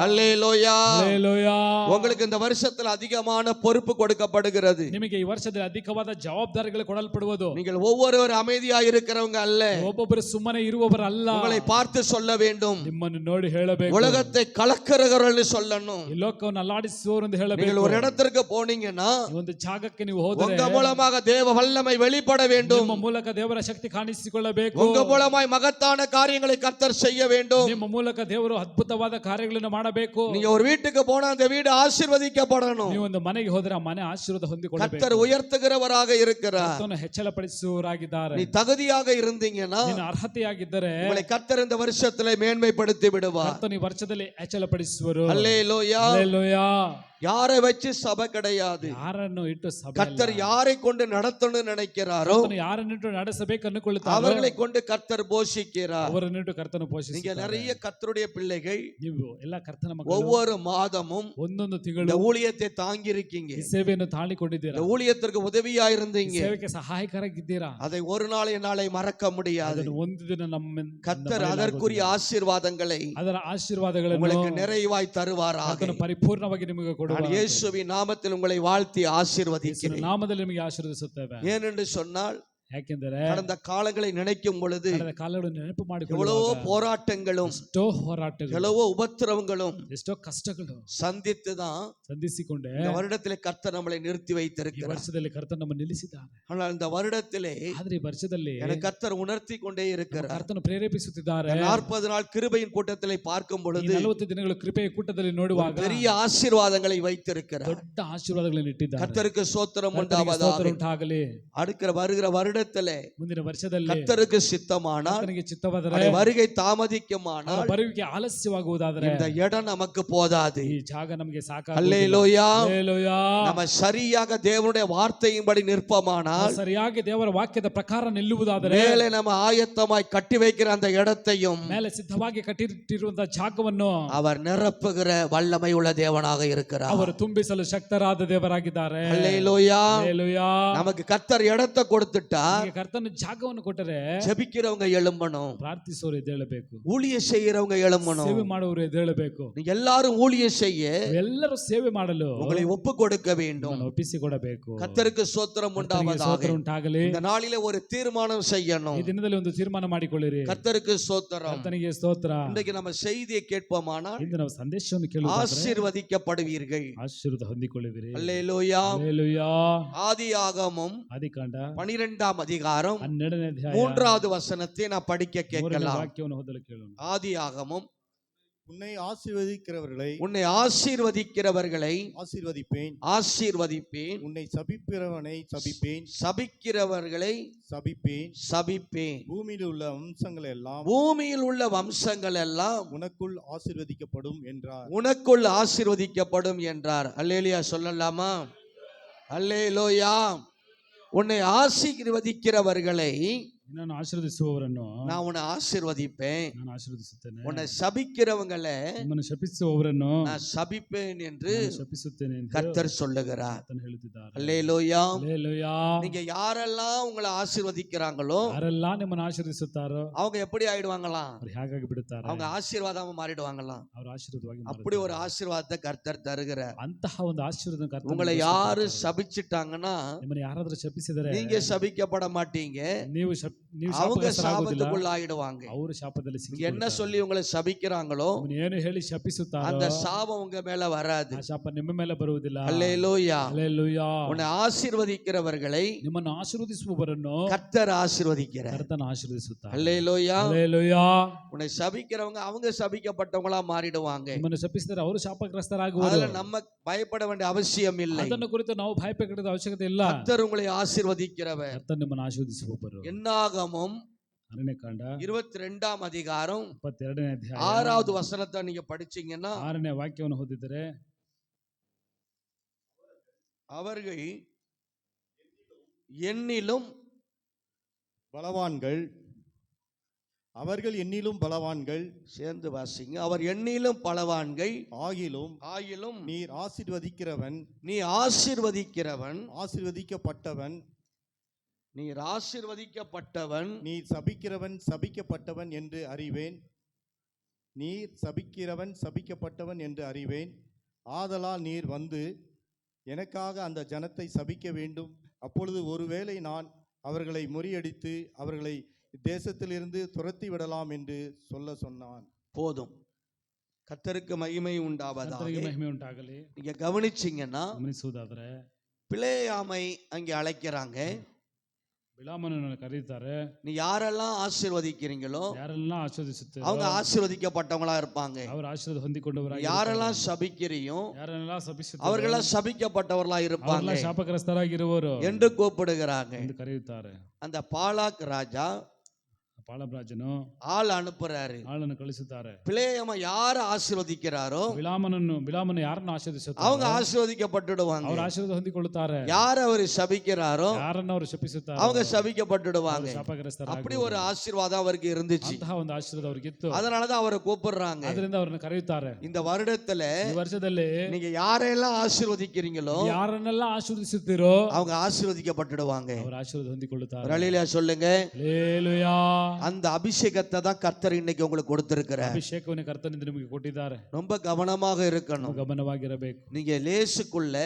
Speaker 2: ஹல்லேலூயா.
Speaker 1: ಹಲ್ಲೆಲೂಯಾ.
Speaker 2: உங்களுக்கு இந்த வருஷத்துல அதிகமான பொறுப்பு கொடுக்கப்படுகிறது.
Speaker 1: ನಿಮಗೆ ಈ ವರ್ಷದಲ್ಲಿ ಅಧಿಕವಾದ ಜವಾಬ್ದಾರಿಗಳು ಕೊಡಲ್ಪಡುವುದು.
Speaker 2: நீங்கள் ஒவ்வொருவர் அமைதியா இருக்கிறவங்க அல்ல.
Speaker 1: ಒಬ್ಬೊಬ್ಬರು ಸುಮ್ಮನೆ ಇರುವವರಲ್ಲ.
Speaker 2: உங்களை பார்த்து சொல்ல வேண்டும்.
Speaker 1: ನಿಮ್ಮನ್ನು ನೋಡಿ ಹೇಳಬೇಕು.
Speaker 2: உலகத்தை கலக்கிறவர்கள் சொல்லணும்.
Speaker 1: ಈ ಲೋಕವನ್ನು ಅಲ್ಲಾಡಿಸುವವರು ಎಂದು ಹೇಳಬೇಕು.
Speaker 2: நீங்கள் ஒரு இடத்திற்கு போனீங்கன்னா
Speaker 1: ಒಂದು ಜಾಗಕ್ಕೆ ನೀವು ಹೋದರೆ
Speaker 2: உங்க மூலமாக தேவ வல்லமை வெளிப்பட வேண்டும்.
Speaker 1: ನಿಮ್ಮ ಮೂಲಕ ದೇವರ ಶಕ್ತಿ ಕಾಣಿಸಿಕೊಳ್ಳಬೇಕು.
Speaker 2: உங்க மூலமாய் மகத்தான காரியங்களை கர்த்தர் செய்ய வேண்டும்.
Speaker 1: ನಿಮ್ಮ ಮೂಲಕ ದೇವರು ಅದ್ಭುತವಾದ ಕಾರ್ಯಗಳನ್ನು ಮಾಡಬೇಕು.
Speaker 2: நீங்க ஒரு வீட்டுக்கு போனா அந்த வீடு ஆசீர்வதிக்கப்படணும்.
Speaker 1: ನೀವು ಒಂದು ಮನೆಗೆ ಹೋದರೆ ಆ ಮನೆ ಆಶೀರ್ವಾದ ಹೊಂದಿಕೊಳ್ಳಬೇಕು.
Speaker 2: கர்த்தர் உயர்த்துகிறவராக இருக்கிறார்.
Speaker 1: ಕರ್ತನು ಹೆಚ್ಚಳಪಡಿಸುವವರಾಗಿದ್ದಾರೆ.
Speaker 2: நீ தகுதியாக இருந்தீங்கன்னா
Speaker 1: ನೀನು ಅರ್ಹತೆಯಾಗಿದ್ದರೆ
Speaker 2: உங்களை கர்த்தர் இந்த வருஷத்திலே மேன்மைப்படுத்தி விடுவார்.
Speaker 1: ಕರ್ತನು ಈ ವರ್ಷದಲ್ಲಿ ಹೆಚ್ಚಳಪಡಿಸುವರು.
Speaker 2: அல்லேலூயா.
Speaker 1: ಹಲ್ಲೆಲೂಯಾ.
Speaker 2: யாரை வச்சு சபை கிடையாது.
Speaker 1: ಯಾರನ್ನು ಇಟ್ಟು ಸಭೆ
Speaker 2: கர்த்தர் யாரை கொண்டு நடத்தணும்னு நினைக்கிறாரோ
Speaker 1: ಕರ್ತನು ಯಾರನ್ನಿಟ್ಟು ನಡೆಸಬೇಕು ಅನ್ನುಕೊಳ್ಳುತ್ತಾರೋ
Speaker 2: அவர்களை கொண்டு கர்த்தர் போஷிக்கிறார்.
Speaker 1: ಅವರನ್ನಿಟ್ಟು ಕರ್ತನು
Speaker 2: நீங்க
Speaker 1: ಪೋಷಿಸುತ್ತಾರೆ.
Speaker 2: நிறைய கர்த்தருடைய பிள்ளைகள்
Speaker 1: ನೀವು ಎಲ್ಲ ಕರ್ತನ ಮಕ್ಕಳು
Speaker 2: ஒவ்வொரு மாதமும்
Speaker 1: ಒಂದೊಂದು
Speaker 2: இந்த
Speaker 1: ತಿಂಗಳು
Speaker 2: ஊழியத்தை தாங்கி இருக்கீங்க.
Speaker 1: ಈ ಸೇವೆಯನ್ನು ತಾಳಿಕೊಂಡಿದ್ದೀರಾ.
Speaker 2: இந்த ஊழியத்திற்கு உதவியா
Speaker 1: ಈ
Speaker 2: இருந்தீங்க.
Speaker 1: ಸೇವೆಗೆ ಸಹಾಯಕರಾಗಿದ್ದೀರಾ.
Speaker 2: அதை ஒரு நாள் என்னாலே மறக்க முடியாது.
Speaker 1: ಅದನ್ನು ಒಂದು ದಿನ ನಮ್ಮ
Speaker 2: கர்த்தர் அதற்குரிய ஆசீர்வாதங்களை
Speaker 1: ಅದರ ಆಶೀರ್ವಾದಗಳನ್ನು
Speaker 2: உங்களுக்கு நிறைவாய் தருவாராக.
Speaker 1: ಕರ್ತನು ಪರಿಪೂರ್ಣವಾಗಿ ನಿಮಗೆ
Speaker 2: நான்
Speaker 1: ಕೊಡುವ.
Speaker 2: இயேசுவின் நாமத்தில் உங்களை வாழ்த்தி ஆசீர்வதிக்கிறேன்.
Speaker 1: ನಾಮದಲ್ಲಿ ನಿಮಗೆ ಆಶೀರ್ವದಿಸುತ್ತೇವೆ.
Speaker 2: ஏனென்று சொன்னால்
Speaker 1: ಯಾಕೆಂದರೆ
Speaker 2: கடந்த காலங்களை நினைக்கும் பொழுது
Speaker 1: ಕಳೆದ ಕಾಲಗಳನ್ನು ನೆನಪು
Speaker 2: எவ்வளவோ
Speaker 1: ಮಾಡಿಕೊಳ್ಳುವಾಗ
Speaker 2: போராட்டங்களும்
Speaker 1: ಎಷ್ಟೋ ಹೋರಾಟಗಳು
Speaker 2: எவ்வளவோ உபத்திரவங்களும்
Speaker 1: ಎಷ್ಟೋ ಕಷ್ಟಗಳು
Speaker 2: சந்தித்துதான்
Speaker 1: ಸಂಧಿಸಿಕೊಂಡೆ
Speaker 2: இந்த வருடத்திலே கர்த்தர் நம்மளை நிறுத்தி
Speaker 1: ಈ
Speaker 2: வைத்திருக்கிறார்.
Speaker 1: ವರ್ಷದಲ್ಲಿ ಕರ್ತನು ನಮ್ಮ ನಿಲ್ಲಿಸಿದ್ದಾನೆ.
Speaker 2: ஆனால் இந்த வருடத்திலே
Speaker 1: ಆದ್ರೆ ಈ ವರ್ಷದಲ್ಲಿ
Speaker 2: எனக்கு கர்த்தர் உணர்த்தி கொண்டே இருக்கிறார்.
Speaker 1: ಕರ್ತನು ಪ್ರೇರೇಪಿಸುತ್ತಿದ್ದಾರೆ.
Speaker 2: 40 நாள் கிருபையின் கூட்டத்திலே பார்க்கும்
Speaker 1: ಈ
Speaker 2: பொழுது
Speaker 1: 40 ದಿನಗಳ ಕೃಪೆಯ ಕೂಟದಲ್ಲಿ ನೋಡುವಾಗ
Speaker 2: பெரிய ஆசீர்வாதங்களை வைத்திருக்கிறார்.
Speaker 1: ದೊಡ್ಡ ಆಶೀರ್ವಾದಗಳನ್ನು ಇಟ್ಟಿದ್ದಾರೆ.
Speaker 2: கர்த்தருக்கு ஸ்தோத்திரம்
Speaker 1: ಕರ್ತನಿಗೆ ಸ್ತೋತ್ರ
Speaker 2: உண்டாவதாக.
Speaker 1: ಉಂಟಾಗಲಿ.
Speaker 2: வருகிற வருடத்திலே
Speaker 1: ಮುಂದಿನ ವರ್ಷದಲ್ಲಿ
Speaker 2: கர்த்தருக்கு சித்தமானால்
Speaker 1: ಕರ್ತನಿಗೆ ಚಿತ್ತವಾದರೆ
Speaker 2: அவருடைய வருகை தாமதிக்குமானால்
Speaker 1: ಅವರ ಬರುವಿಕೆ ಆಲಸ್ಯವಾಗುವುದಾದರೆ
Speaker 2: இந்த இடம் நமக்கு போதாது.
Speaker 1: ಈ ಜಾಗ ನಮಗೆ ಸಾಕಾಗುವುದಿಲ್ಲ.
Speaker 2: அல்லேலூயா.
Speaker 1: ಹಲ್ಲೆಲೂಯಾ.
Speaker 2: நம்ம சரியாக தேவனுடைய வார்த்தையின்படி நிற்பமானால்
Speaker 1: ಸರಿಯಾಗಿ ದೇವರ ವಾಕ್ಯದ ಪ್ರಕಾರ ನಿಲ್ಲುವುದಾದರೆ
Speaker 2: மேலே நம்ம ஆயத்தமாய் கட்டி வைக்கிற அந்த இடத்தையும்
Speaker 1: ಮೇಲೆ ಸಿದ್ಧವಾಗಿ ಕಟ್ಟಿಟ್ಟಿರುವಂತಹ ಜಾಗವನ್ನು
Speaker 2: அவர் நிரப்புகிற வல்லமை உள்ள தேவனாக இருக்கிறார்.
Speaker 1: ಅವರು ತುಂಬಿಸಲು ಶಕ್ತರಾದ ದೇವರಾಗಿದ್ದಾರೆ.
Speaker 2: அல்லேலூயா.
Speaker 1: ಹಲ್ಲೆಲೂಯಾ.
Speaker 2: நமக்கு கர்த்தர் இடத்தை கொடுத்துட்டா கொடுத்தார்.
Speaker 1: ನಿಮಗೆ ಕರ್ತನ ಜಾಗವನ್ನು ಕೊಟ್ಟರೆ
Speaker 2: ஜெபிக்கிறவங்க எழும்பணும்,
Speaker 1: ಪ್ರಾರ್ಥಿಸೋರು ಎದ್ದೇಳಬೇಕು,
Speaker 2: ஊழிய செய்யறவங்க எழும்பணும்.
Speaker 1: ಸೇವೆ ಮಾಡುವವರು ಎದ್ದೇಳಬೇಕು.
Speaker 2: நீங்க எல்லாரும் ஊழியம் செய்ய
Speaker 1: ಎಲ್ಲರೂ ಸೇವೆ ಮಾಡಲು
Speaker 2: உங்களை ஒப்பு கொடுக்க வேண்டும்.
Speaker 1: ನಿಮ್ಮನ್ನು ಒಪ್ಪಿಸಿಕೊಡಬೇಕು.
Speaker 2: கர்த்தருக்கு ஸ்தோத்திரம்
Speaker 1: ಕರ್ತನಿಗೆ
Speaker 2: உண்டாவதாக.
Speaker 1: ಸ್ತೋತ್ರ ಉಂಟಾಗಲಿ.
Speaker 2: இந்த நாளிலே ஒரு தீர்மானம் செய்யணும்.
Speaker 1: ಈ ದಿನದಲ್ಲಿ ಒಂದು ತೀರ್ಮಾನ ಮಾಡಿಕೊಳ್ಳಿರಿ.
Speaker 2: கர்த்தருக்கு ஸ்தோத்திரம்.
Speaker 1: ಕರ್ತನಿಗೆ ಸ್ತೋತ್ರ.
Speaker 2: இன்றைக்கு நம்ம செய்தியை கேட்போமானால்
Speaker 1: ಇಂದು ನಾವು ಸಂದೇಶವನ್ನು ಕೇಳುವುದಾದರೆ
Speaker 2: ஆசீர்வதிக்கப்படுவீர்கள்.
Speaker 1: ಆಶೀರ್ವಾದ ಹೊಂದಿಕೊಳ್ಳುವಿರಿ.
Speaker 2: அல்லேலூயா.
Speaker 1: ಹಲ್ಲೆಲೂಯಾ.
Speaker 2: ஆதியாகமம்
Speaker 1: ಆದಿಕಾಂಡ
Speaker 2: 12ஆம் அதிகாரம்
Speaker 1: 12ನೇ ಅಧ್ಯಾಯ
Speaker 2: 3வது வசனத்தை நான் படிக்க
Speaker 1: 3ನೇ
Speaker 2: கேட்கலாம்.
Speaker 1: ವಾಕ್ಯವನ್ನು ಓದಲು ಕೇಳೋಣ.
Speaker 2: ஆதியாகமம்
Speaker 3: உன்னை ஆசீர்வதிக்கிறவர்களை
Speaker 2: உன்னை ஆசீர்வதிக்கிறவர்களை
Speaker 3: ஆசீர்வதிப்பேன்,
Speaker 2: ஆசீர்வதிப்பேன்,
Speaker 3: உன்னை சபிக்கிறவனை சபிப்பேன்,
Speaker 2: சபிக்கிறவர்களை
Speaker 3: சபிப்பேன்.
Speaker 2: சபிப்பேன்.
Speaker 3: பூமியில் உள்ள வம்சங்கள் எல்லாம்
Speaker 2: பூமியில் உள்ள வம்சங்கள் எல்லாம்
Speaker 3: உனக்குள் ஆசீர்வதிக்கப்படும் என்றார்.
Speaker 2: உனக்குள் ஆசீர்வதிக்கப்படும் என்றார். அல்லேலூயா சொல்லலாமா? அல்லேலூயா. உன்னை ஆசீர்வதிக்கிறவர்களை
Speaker 1: ನಿನ್ನನ್ನು ಆಶೀರ್ವದಿಸುವವರನ್ನು
Speaker 2: நான் உன்னை ஆசீர்வதிப்பேன்,
Speaker 1: ನಾನು ಆಶೀರ್ವದಿಸುತ್ತೇನೆ.
Speaker 2: உன்னை சபிக்கிறவங்களை
Speaker 1: ನಿಮ್ಮನ್ನು ಶಪಿಸುವವರನ್ನು
Speaker 2: நான் சபிப்பேன் என்று
Speaker 1: ನಾನು ಶಪಿಸುತ್ತೇನೆ ಎಂದು
Speaker 2: கர்த்தர் சொல்லுகிறார்.
Speaker 1: ಕರ್ತನು ಹೇಳುತ್ತಿದ್ದಾರೆ.
Speaker 2: அல்லேலூயா.
Speaker 1: ಹಲ್ಲೆಲೂಯಾ.
Speaker 2: நீங்க யாரெல்லாம் உங்களை ஆசீர்வதிக்கிறாங்களோ
Speaker 1: ಯಾರೆಲ್ಲ ನಿಮ್ಮನ್ನು ಆಶೀರ್ವದಿಸುತ್ತಾರೋ
Speaker 2: அவங்க எப்படி ஆயிடுவாங்களாம்?
Speaker 1: ಅವ್ರು ಹೇಗಾಗಿ ಬಿಡುತ್ತಾರೆ,
Speaker 2: அவங்க ಆಶೀರ್ವಾದமா மாறிடுவாங்களாம்.
Speaker 1: ಅವರು ಆಶೀರ್ವಾದವಾಗಿ
Speaker 2: அப்படி ஒரு
Speaker 1: ಮಾರುತ್ತಾರೆ.
Speaker 2: ಆಶೀರ್ವಾದத்தை கர்த்தர் தருகிறார்.
Speaker 1: ಅಂತಹ ಒಂದು ಆಶೀರ್ವಾದ ಕರ್ತನು
Speaker 2: உங்களை
Speaker 1: ನಿಮಗೆ
Speaker 2: யாரு
Speaker 1: ಕೊಡುತ್ತಾರೆ.
Speaker 2: சபிச்சிட்டாங்கன்னா
Speaker 1: ನಿಮ್ಮನ್ನು ಯಾರಾದ್ರೂ ಶಪಿಸಿದರೆ
Speaker 2: நீங்க சபிக்கப்பட மாட்டீங்க,
Speaker 1: ನೀವು ನೀವು
Speaker 2: அவங்க
Speaker 1: ಶಾಪಗ್ರಸ್ತರಾಗುವುದಿಲ್ಲ,
Speaker 2: சாபத்துக்குள்ள ஆயிடுவாங்க.
Speaker 1: ಅವರು ಶಾಪದಲ್ಲಿ
Speaker 2: நீங்க என்ன
Speaker 1: ಸಿಕ್ಕಿಕೊಳ್ಳುತ್ತಾರೆ.
Speaker 2: சொல்லி உங்களை சபிக்கிறாங்களோ
Speaker 1: ನಿಮ್ಮನ್ನು ಏನು ಹೇಳಿ ಶಪಿಸುತ್ತಾರೋ
Speaker 2: அந்த சாபம் உங்க மேல வராது.
Speaker 1: ಆ ಶಾಪ ನಿಮ್ಮ ಮೇಲೆ ಬರುವುದಿಲ್ಲ.
Speaker 2: அல்லேலூயா.
Speaker 1: ಹಲ್ಲೆಲೂಯಾ.
Speaker 2: உன்னை ஆசீர்வதிக்கிறவர்களை
Speaker 1: ನಿಮ್ಮನ್ನು ಆಶೀರ್ವದಿಸುವವರನ್ನು
Speaker 2: கர்த்தர் ஆசீர்வதிக்கிறார்.
Speaker 1: ಕರ್ತನು ಆಶೀರ್ವದಿಸುತ್ತಾರೆ.
Speaker 2: அல்லேலூயா.
Speaker 1: ಹಲ್ಲೆಲೂಯಾ.
Speaker 2: உன்னை சபிக்கிறவங்க அவங்க சபிக்கப்பட்டவங்களா மாறிடுவாங்க.
Speaker 1: ನಿಮ್ಮನ್ನು ಶಪಿಸಿದರೆ ಅವರು ಶಾಪಗ್ರಸ್ತರಾಗುವರು.
Speaker 2: அதுல நம்ம பயப்பட வேண்டிய அவசியம் இல்லை.
Speaker 1: ಅದನ್ನು ಕುರಿತು ನಾವು ಭಯಪಡದ ಅವಶ್ಯಕತೆ ಇಲ್ಲ.
Speaker 2: கர்த்தர் உங்களை ஆசீர்வதிக்கிறவர்.
Speaker 1: ಕರ್ತನು ನಿಮ್ಮನ್ನು ಆಶೀರ್ವದಿಸುವವರು.
Speaker 2: என்னாகமம்
Speaker 1: ಅರಣ್ಯಕಾಂಡ
Speaker 2: 22ஆம் அதிகாரம்
Speaker 1: 22ನೇ ಅಧ್ಯಾಯ
Speaker 2: 6வது வசனத்தை நீங்க படிச்சீங்கன்னா
Speaker 1: 6ನೇ ವಾಕ್ಯವನ್ನು ಓದಿದರೆ,
Speaker 2: அவர்கள் என்னிலும்
Speaker 3: பலவான்கள், அவர்கள் என்னிலும் பலவான்கள்,
Speaker 2: சேர்ந்து வாசிங்க. அவர் எண்ணிலும் பலவான்கள்
Speaker 3: ஆகிலும் நீர் ஆசீர்வதிக்கிறவன்,
Speaker 2: நீ ஆசீர்வதிக்கிறவன்,
Speaker 3: ஆசீர்வதிக்கப்பட்டவன்,
Speaker 2: நீர் ஆசீர்வதிக்கப்பட்டவன்,
Speaker 3: நீர் சபிக்கிறவன் சபிக்கப்பட்டவன் என்று அறிவேன். நீர் சபிக்கிறவன் சபிக்கப்பட்டவன் என்று அறிவேன். ஆதலால் நீர் வந்து எனக்காக அந்த ஜனத்தை சபிக்க வேண்டும். அப்பொழுது ஒருவேளை நான் அவர்களை முறியடித்து அவர்களை தேசத்திலிருந்து துரத்தி விடலாம் என்று சொன்னான்.
Speaker 2: போதும். கர்த்தருக்கு மகிமை
Speaker 1: ಕರ್ತನಿಗೆ
Speaker 2: உண்டாவதாக.
Speaker 1: ಮಹಿಮೆ ಉಂಟಾಗಲಿ.
Speaker 2: நீங்க கவனிச்சீங்கன்னா
Speaker 1: ಗಮನಿಸುವುದಾದರೆ
Speaker 2: பிளேயாமை அங்கே அழைக்கிறாங்க.
Speaker 1: ಬಿಳಾಮನನ್ನು ಕರೆಯುತ್ತಾರೆ.
Speaker 2: நீ யாரெல்லாம் ஆசீர்வதிக்கிறீங்களோ
Speaker 1: ಯಾರೆಲ್ಲ ಆಶೀರ್ವದಿಸುತ್ತಾರೆ
Speaker 2: அவங்க ஆசீர்வதிக்கப்பட்டவங்களா இருப்பாங்க.
Speaker 1: ಅವರು ಆಶೀರ್ವಾದ ಹೊಂದಿಕೊಂಡವರಾಗಿ,
Speaker 2: யாரெல்லாம் சபிக்கிறியோ
Speaker 1: ಯಾರೆಲ್ಲ ಶಪಿಸುತ್ತಾರೆ
Speaker 2: அவர்களெல்லாம் சபிக்கப்பட்டவர்களா இருப்பாங்க
Speaker 1: ಅವರೆಲ್ಲ ಶಾಪಗ್ರಸ್ತರಾಗಿರುವರು
Speaker 2: என்று கூப்பிடுகிறாங்க.
Speaker 1: ಎಂದು ಕರೆಯುತ್ತಾರೆ.
Speaker 2: அந்த பாலாக் ராஜா
Speaker 1: ಪಾಳರಾಜನು
Speaker 2: ஆள் அனுப்புறாரு.
Speaker 1: ಆಳನ್ನು ಕಳಿಸುತ್ತಾರೆ.
Speaker 2: பிளேயம யாரை ஆசீர்வதிக்கிறாரோ
Speaker 1: ಬಿಳಾಮನು ಯಾರನ್ನು ಆಶೀರ್ವದಿಸುತ್ತಾರೆ
Speaker 2: அவங்க ஆசீர்வதிக்கப்பட்டுடுவாங்க.
Speaker 1: ಅವರು ಆಶೀರ್ವಾದ ಹೊಂದಿಕೊಳ್ಳುತ್ತಾರೆ.
Speaker 2: யார் அவர் சபிக்கிறாரோ
Speaker 1: ಯಾರನ್ನು ಅವರು ಶಪಿಸುತ್ತಾರೆ
Speaker 2: அவங்க சபிக்கப்பட்டுடுவாங்க. அப்படி
Speaker 1: ಶಾಪಗ್ರಸ್ತರಾಗಿ
Speaker 2: ஒரு ஆசீர்வாதம் அவருக்கு இருந்துச்சு.
Speaker 1: ಅಂತಹ ಒಂದು ಆಶೀರ್ವಾದ ಅವರಿಗಿತ್ತು.
Speaker 2: அதனாலதான் அவரை கூப்பிடுறாங்க.
Speaker 1: ಅದರಿಂದ ಅವರನ್ನು ಕರೆಯುತ್ತಾರೆ.
Speaker 2: இந்த வருடத்துல
Speaker 1: ಈ ವರ್ಷದಲ್ಲಿ
Speaker 2: நீங்க யாரெல்லாம் ஆசீர்வதிக்கிறீங்களோ
Speaker 1: ಯಾರನ್ನೆಲ್ಲ ಆಶೀರ್ವದಿಸುತ್ತೀರೋ
Speaker 2: அவங்க ஆசீர்வதிக்கப்பட்டுடுவாங்க.
Speaker 1: ಅವರು ಆಶೀರ್ವಾದ ಹೊಂದಿಕೊಳ್ಳುತ್ತಾರೆ.
Speaker 2: ஒரு அல்லேலூயா சொல்லுங்க.
Speaker 1: ಹಲ್ಲೆಲೂಯಾ.
Speaker 2: அந்த அபிஷேகத்தை தான் கர்த்தர் இன்னைக்கு உங்களுக்கு கொடுத்திருக்கிறார்.
Speaker 1: ಅಭಿಷೇಕವನ್ನು ಕರ್ತನಿಂದ ನಿಮಗೆ ಕೊಟ್ಟಿದ್ದಾರೆ.
Speaker 2: ரொம்ப கவனமாக இருக்கணும்.
Speaker 1: ಗಮನವಾಗಿರಬೇಕು.
Speaker 2: நீங்க லேசுக்குள்ள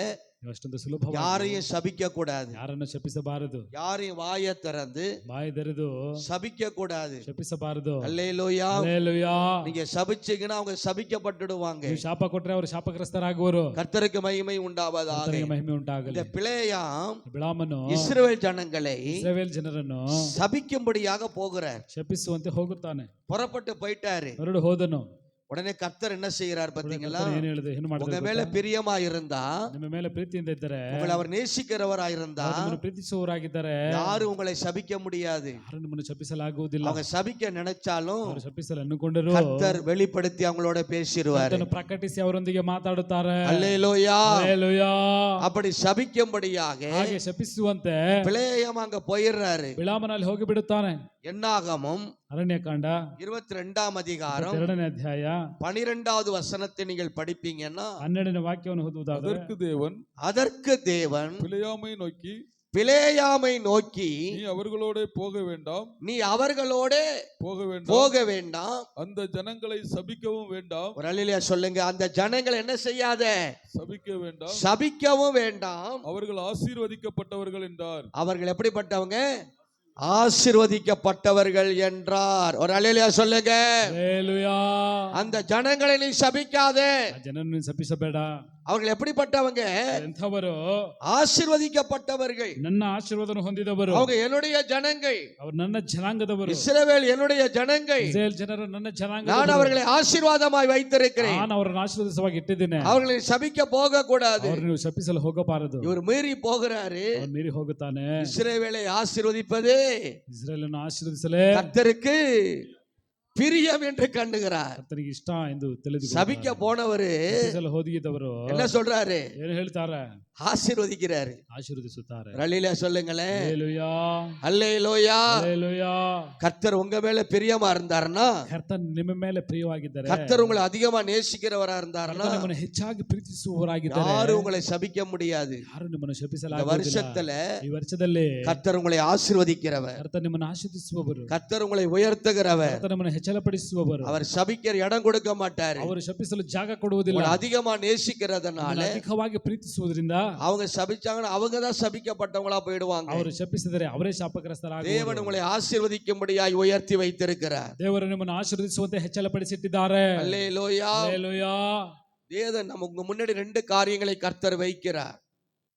Speaker 1: ನೀವು ಅಷ್ಟೊಂದು ಸುಲಭವಾಗಿ
Speaker 2: யாரையும் சபிக்க கூடாது.
Speaker 1: ಯಾರನ್ನು ಶಪಿಸಬಾರದು.
Speaker 2: யாரையும் வாயை திறந்து
Speaker 1: ಬಾಯಿ ತೆರೆದು
Speaker 2: சபிக்க கூடாது.
Speaker 1: ಶಪಿಸಬಾರದು.
Speaker 2: அல்லேலூயா.
Speaker 1: ಹಲ್ಲೆಲೂಯಾ.
Speaker 2: நீங்க சபிச்சீங்கன்னா அவங்க சபிக்கப்பட்டுடுவாங்க.
Speaker 1: ನೀವು ಶಾಪ ಕೊಟ್ರೆ ಅವರು ಶಾಪಗ್ರಸ್ತರಾಗುವರು.
Speaker 2: கர்த்தருக்கு மகிமை உண்டாவதாக.
Speaker 1: ಕರ್ತನಿಗೆ ಮಹಿಮೆ ಉಂಟಾಗಲಿ.
Speaker 2: இந்த பிளேயாம்
Speaker 1: ಬಿಳಾಮನು
Speaker 2: இஸ்ரவேல் ஜனங்களை
Speaker 1: ಇಸ್ರಾಯೇಲ್ ಜನರನ್ನು
Speaker 2: சபிக்கும்படியாக போகிறார்.
Speaker 1: ಶಪಿಸುವಂತೆ ಹೋಗುತ್ತಾನೆ.
Speaker 2: புறப்பட்டு போயிட்டாரு.
Speaker 1: ಹೊರಡು ಹೋದನು.
Speaker 2: உடனே கர்த்தர் என்ன செய்யறார் பாத்தீங்களா?
Speaker 1: ಏನು ಹೇಳಿದೆ, ಏನು
Speaker 2: உங்க
Speaker 1: ಮಾಡಿದ
Speaker 2: மேல பிரியமா இருந்தா,
Speaker 1: ನಿಮ್ಮ ಮೇಲೆ ಪ್ರೀತಿಯಿಂದ ಇದ್ದರೆ,
Speaker 2: உங்களை அவர் நேசிக்கிறவரா இருந்தா
Speaker 1: ನಿಮ್ಮನ್ನು ಪ್ರೀತಿಸುವವರಾಗಿದ್ದರೆ
Speaker 2: யாரும் உங்களை சபிக்க முடியாது.
Speaker 1: ಯಾರು ನಿಮ್ಮನ್ನು ಶಪಿಸಲಾಗುವುದಿಲ್ಲ.
Speaker 2: அவங்க சபிக்க நினைச்சாலும்
Speaker 1: ಅವರು ಶಪಿಸಲು ಅನ್ನುಕೊಂಡರು
Speaker 2: கர்த்தர் வெளிப்படுத்தி அவங்களோட பேசிடுவார்.
Speaker 1: ಕರ್ತನು ಪ್ರಕಟಿಸಿ ಅವರೊಂದಿಗೆ ಮಾತಾಡುತ್ತಾರೆ.
Speaker 2: அல்லேலூயா.
Speaker 1: ಹಲ್ಲೆಲೂಯಾ.
Speaker 2: அப்படி சபிக்கும்படியாக
Speaker 1: ಹಾಗೆ ಶಪಿಸುವಂತೆ
Speaker 2: பிளேயாம் அங்க போயிடுறாரு.
Speaker 1: ಬಿಳಾಮನಲ್ಲಿ ಹೋಗಿ ಬಿಡುತ್ತಾನೆ.
Speaker 2: என்னாகமம்
Speaker 1: ಅರಣ್ಯಕಾಂಡ
Speaker 2: 22ஆம் அதிகாரம்
Speaker 1: 2ನೇ ಅಧ್ಯಾಯ
Speaker 2: 12வது வசனத்தை நீங்கள் படிப்பீங்கன்னா
Speaker 1: 12ನೇ ವಾಕ್ಯವನ್ನು ಓದುವುದಾದರೆ,
Speaker 4: அதற்கு தேவன்
Speaker 2: அதற்கு தேவன்
Speaker 4: பிலேயாமை நோக்கி,
Speaker 2: பிலேயாமை நோக்கி
Speaker 4: நீ அவர்களோட போக வேண்டாம்,
Speaker 2: நீ அவர்களோட
Speaker 4: போக வேண்டாம்,
Speaker 2: போக வேண்டாம்.
Speaker 4: அந்த ஜனங்களை சபிக்கவும் வேண்டாம்,
Speaker 2: ஒரு அல்லேலூயா சொல்லுங்க. அந்த ஜனங்கள் என்ன செய்யாத,
Speaker 4: சபிக்க வேண்டாம்,
Speaker 2: சபிக்கவும் வேண்டாம்.
Speaker 4: அவர்கள் ஆசீர்வதிக்கப்பட்டவர்கள் என்றார்.
Speaker 2: அவர்கள் எப்படிப்பட்டவங்க? ஆசீர்வதிக்கப்பட்டவர்கள் என்றார். ஒரு அல்லேலூயா சொல்லுங்க.
Speaker 1: ஹalleluya.
Speaker 2: அந்த ஜனங்களை நீ சபிக்காதே.
Speaker 1: ಆ ಜನರನ್ನು ಶಪಿಸಬೇಡ.
Speaker 2: அவர்கள் எப்படிப்பட்டவங்க?
Speaker 1: ಎಂಥವರು?
Speaker 2: ஆசீர்வதிக்கப்பட்டவர்கள்.
Speaker 1: ನನ್ನ ಆಶೀರ್ವಾದವನ್ನು ಹೊಂದಿದವರು.
Speaker 2: அவங்க என்னுடைய ஜனங்கள்,
Speaker 1: ಅವರು ನನ್ನ ಜನಾಂಗದವರು.
Speaker 2: இஸ்ரவேல் என்னுடைய ஜனங்கள்.
Speaker 1: ಇಸ್ರಾಯೇಲ್ ಜನರು ನನ್ನ
Speaker 2: நான்
Speaker 1: ಜನಾಂಗದವರು.
Speaker 2: அவர்களை ஆசீர்வாதமாய் வைத்திருக்கிறேன்.
Speaker 1: ನಾನು ಅವರನ್ನು ಆಶೀರ್ವಾದವಾಗಿ ಇಟ್ಟಿದ್ದೇನೆ.
Speaker 2: அவர்களை சபிக்க போக கூடாது.
Speaker 1: ಅವರನ್ನು ನೀವು ಶಪಿಸಲು ಹೋಗಬಾರದು.
Speaker 2: இவர் மீறி போகிறாரு.
Speaker 1: ಅವನು ಮೀರಿ ಹೋಗುತ್ತಾನೆ.
Speaker 2: இஸ்ரவேலை ஆசீர்வதிப்பது
Speaker 1: ಇಸ್ರಾಯೇಲನ್ನು ಆಶೀರ್ವದಿಸಲೇ
Speaker 2: கர்த்தருக்கு பிரியம் என்று கண்டுகிறார்.
Speaker 1: ಕರ್ತನಿಗೆ ಇಷ್ಟ ಎಂದು ತಿಳಿದು
Speaker 2: சபிக்க போனவரு
Speaker 1: ಶಪಿಸಲು ಹೋಗಿದ್ದವರು
Speaker 2: என்ன சொல்றாரு?
Speaker 1: ಏನು ಹೇಳ್ತಾರೆ?
Speaker 2: ஆசீர்வதிக்கிறாரு.
Speaker 1: ಆಶೀರ್ವದಿಸುತ್ತಾರೆ.
Speaker 2: அல்லேலூயா சொல்லுங்களேன்.
Speaker 1: ಹalleluya.
Speaker 2: அல்லேலூயா.
Speaker 1: ಹalleluya.
Speaker 2: கர்த்தர் உங்க மேல பிரியமா இருந்தாருன்னா,
Speaker 1: ಕರ್ತನ್ ನಿಮ್ಮ ಮೇಲೆ ಪ್ರಿಯವಾಗಿದ್ದಾರೆ,
Speaker 2: கர்த்தர் உங்களை அதிகமா நேசிக்கிறவரா இருந்தாருன்னா,
Speaker 1: ಕರ್ತನು ನಿಮ್ಮನ್ನು ಹೆಚ್ಚಾಗಿ ಪ್ರೀತಿಸುವವರಾಗಿದ್ದಾರೆ,
Speaker 2: யாரும் உங்களை சபிக்க முடியாது.
Speaker 1: ಯಾರು ನಿಮ್ಮನ್ನು
Speaker 2: இந்த
Speaker 1: ಶಪಿಸಲಾಗುವುದಿಲ್ಲ.
Speaker 2: வருஷத்துல
Speaker 1: ಈ ವರ್ಷದಲ್ಲಿ
Speaker 2: கர்த்தர் உங்களை ஆசீர்வதிக்கிறவர்.
Speaker 1: ಕರ್ತನು ನಿಮ್ಮನ್ನು ಆಶೀರ್ವದಿಸುವವರು,
Speaker 2: கர்த்தர் உங்களை உயர்த்துகிறவர்.
Speaker 1: ಕರ್ತನು ನಿಮ್ಮನ್ನು ಹೆಚ್ಚಳಪಡಿಸುವವರು.
Speaker 2: அவர் சபிக்கிற இடம் கொடுக்க மாட்டாரு.
Speaker 1: ಅವರು ಶಪಿಸಲು ಜಾಗ ಕೊಡುವುದಿಲ್ಲ.
Speaker 2: உங்களை அதிகமா நேசிக்கிறதுனால
Speaker 1: ನಿಮ್ಮನ್ನು ಅಧಿಕವಾಗಿ ಪ್ರೀತಿಸುವುದರಿಂದ
Speaker 2: அவங்க சபிச்சாங்கன்னா அவங்க தான் சபிக்கப்பட்டவங்களா போயிடுவாங்க.
Speaker 1: ಅವರು ಶಪಿಸಿದರೆ ಅವರೇ
Speaker 2: தேவன்
Speaker 1: ಶಾಪಗ್ರಸ್ತರಾಗುವರು.
Speaker 2: உங்களை ஆசீர்வதிக்கும்படியாய் உயர்த்தி வைத்திருக்கிறார்.
Speaker 1: ದೇವರು ನಿಮ್ಮನ್ನು ಆಶೀರ್ವದಿಸುವಂತೆ ಹೆಚ್ಚಳಪಡಿಸಿಟ್ಟಿದ್ದಾರೆ.
Speaker 2: அல்லேலூயா.
Speaker 1: ಹalleluya.
Speaker 2: தேவன் நமக்கு முன்னாடி ரெண்டு காரியங்களை கர்த்தர் வைக்கிறார்.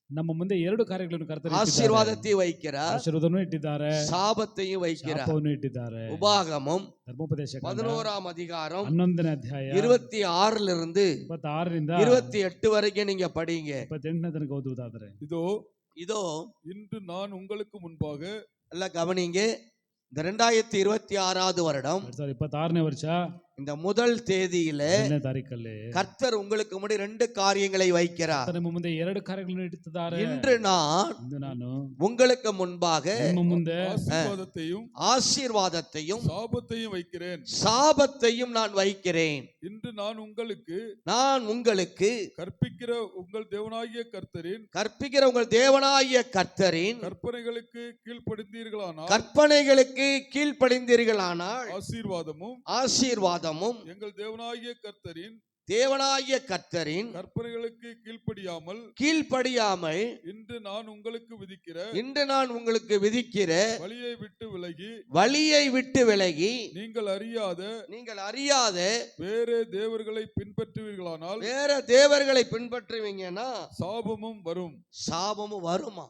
Speaker 1: ನಮ್ಮ ಮುಂದೆ ಎರಡು ಕಾರ್ಯಗಳನ್ನು ಕರ್ತರು ಇಟ್ಟಿದ್ದಾರೆ.
Speaker 2: ஆசீர்வாதத்தை வைக்கிறார்,
Speaker 1: ಆಶೀರ್ವಾದವನ್ನು ಇಟ್ಟಿದ್ದಾರೆ,
Speaker 2: சாபத்தையும் வைக்கிறார்.
Speaker 1: ಶಾಪವನ್ನು ಇಟ್ಟಿದ್ದಾರೆ.
Speaker 2: உபாகமம்
Speaker 1: ಧರ್ಮೋಪದೇಶ ಕಾಂಡ
Speaker 2: 11ஆம் அதிகாரம்
Speaker 1: 11ನೇ ಅಧ್ಯಾಯ
Speaker 2: 26 இருந்து
Speaker 1: 26ರಿಂದ
Speaker 2: 28 வரைக்கும் நீங்க படிங்க.
Speaker 1: 28ನೇ ತನಕ ಓದುವುದಾದರೆ,
Speaker 2: இதோ
Speaker 4: இன்று நான் உங்களுக்கு முன்பாக
Speaker 2: எல்லாம் கவனிங்க. இந்த 2026வது வருடம்
Speaker 1: 2026ನೇ ವರ್ಷ
Speaker 2: இந்த முதல் தேதியில
Speaker 1: 1ನೇ ತಾರೀಕಲ್ಲಿ
Speaker 2: கர்த்தர் உங்களுக்கு முன்னாடி ரெண்டு காரியங்களை வைக்கிறார்.
Speaker 1: ನಿಮ್ಮ ಮುಂದೆ ಎರಡು ಕಾರ್ಯಗಳನ್ನು ಇಟ್ಟಿದ್ದಾರೆ.
Speaker 2: இன்று நான்
Speaker 1: ಇಂದು ನಾನು
Speaker 2: உங்களுக்கு முன்பாக
Speaker 1: ನಿಮ್ಮ ಮುಂದೆ
Speaker 4: ஆசீர்வாதத்தையும்
Speaker 2: ஆசீர்வாதத்தையும்
Speaker 4: சாபத்தையும் வைக்கிறேன்.
Speaker 2: சாபத்தையும் நான் வைக்கிறேன்.
Speaker 4: இன்று நான்
Speaker 2: உங்களுக்கு
Speaker 4: கற்பிக்கிற உங்கள் தேவனாகிய கர்த்தரின்
Speaker 2: கற்பனைகளுக்கு
Speaker 4: கீழ்ப்படிந்தீர்களானால்
Speaker 2: ஆசீர்வாதமும்
Speaker 4: எங்கள் தேவனாகிய கர்த்தரின்
Speaker 2: கற்பனைகளுக்கு
Speaker 4: கீழ்ப்படியாமல்
Speaker 2: இன்று நான் உங்களுக்கு விதிக்கிற வழியை விட்டு விலகி நீங்கள் அறியாத
Speaker 4: வேற தேவர்களை
Speaker 2: பின்பற்றுவீங்கன்னா
Speaker 4: சாபமும்
Speaker 2: வருமா?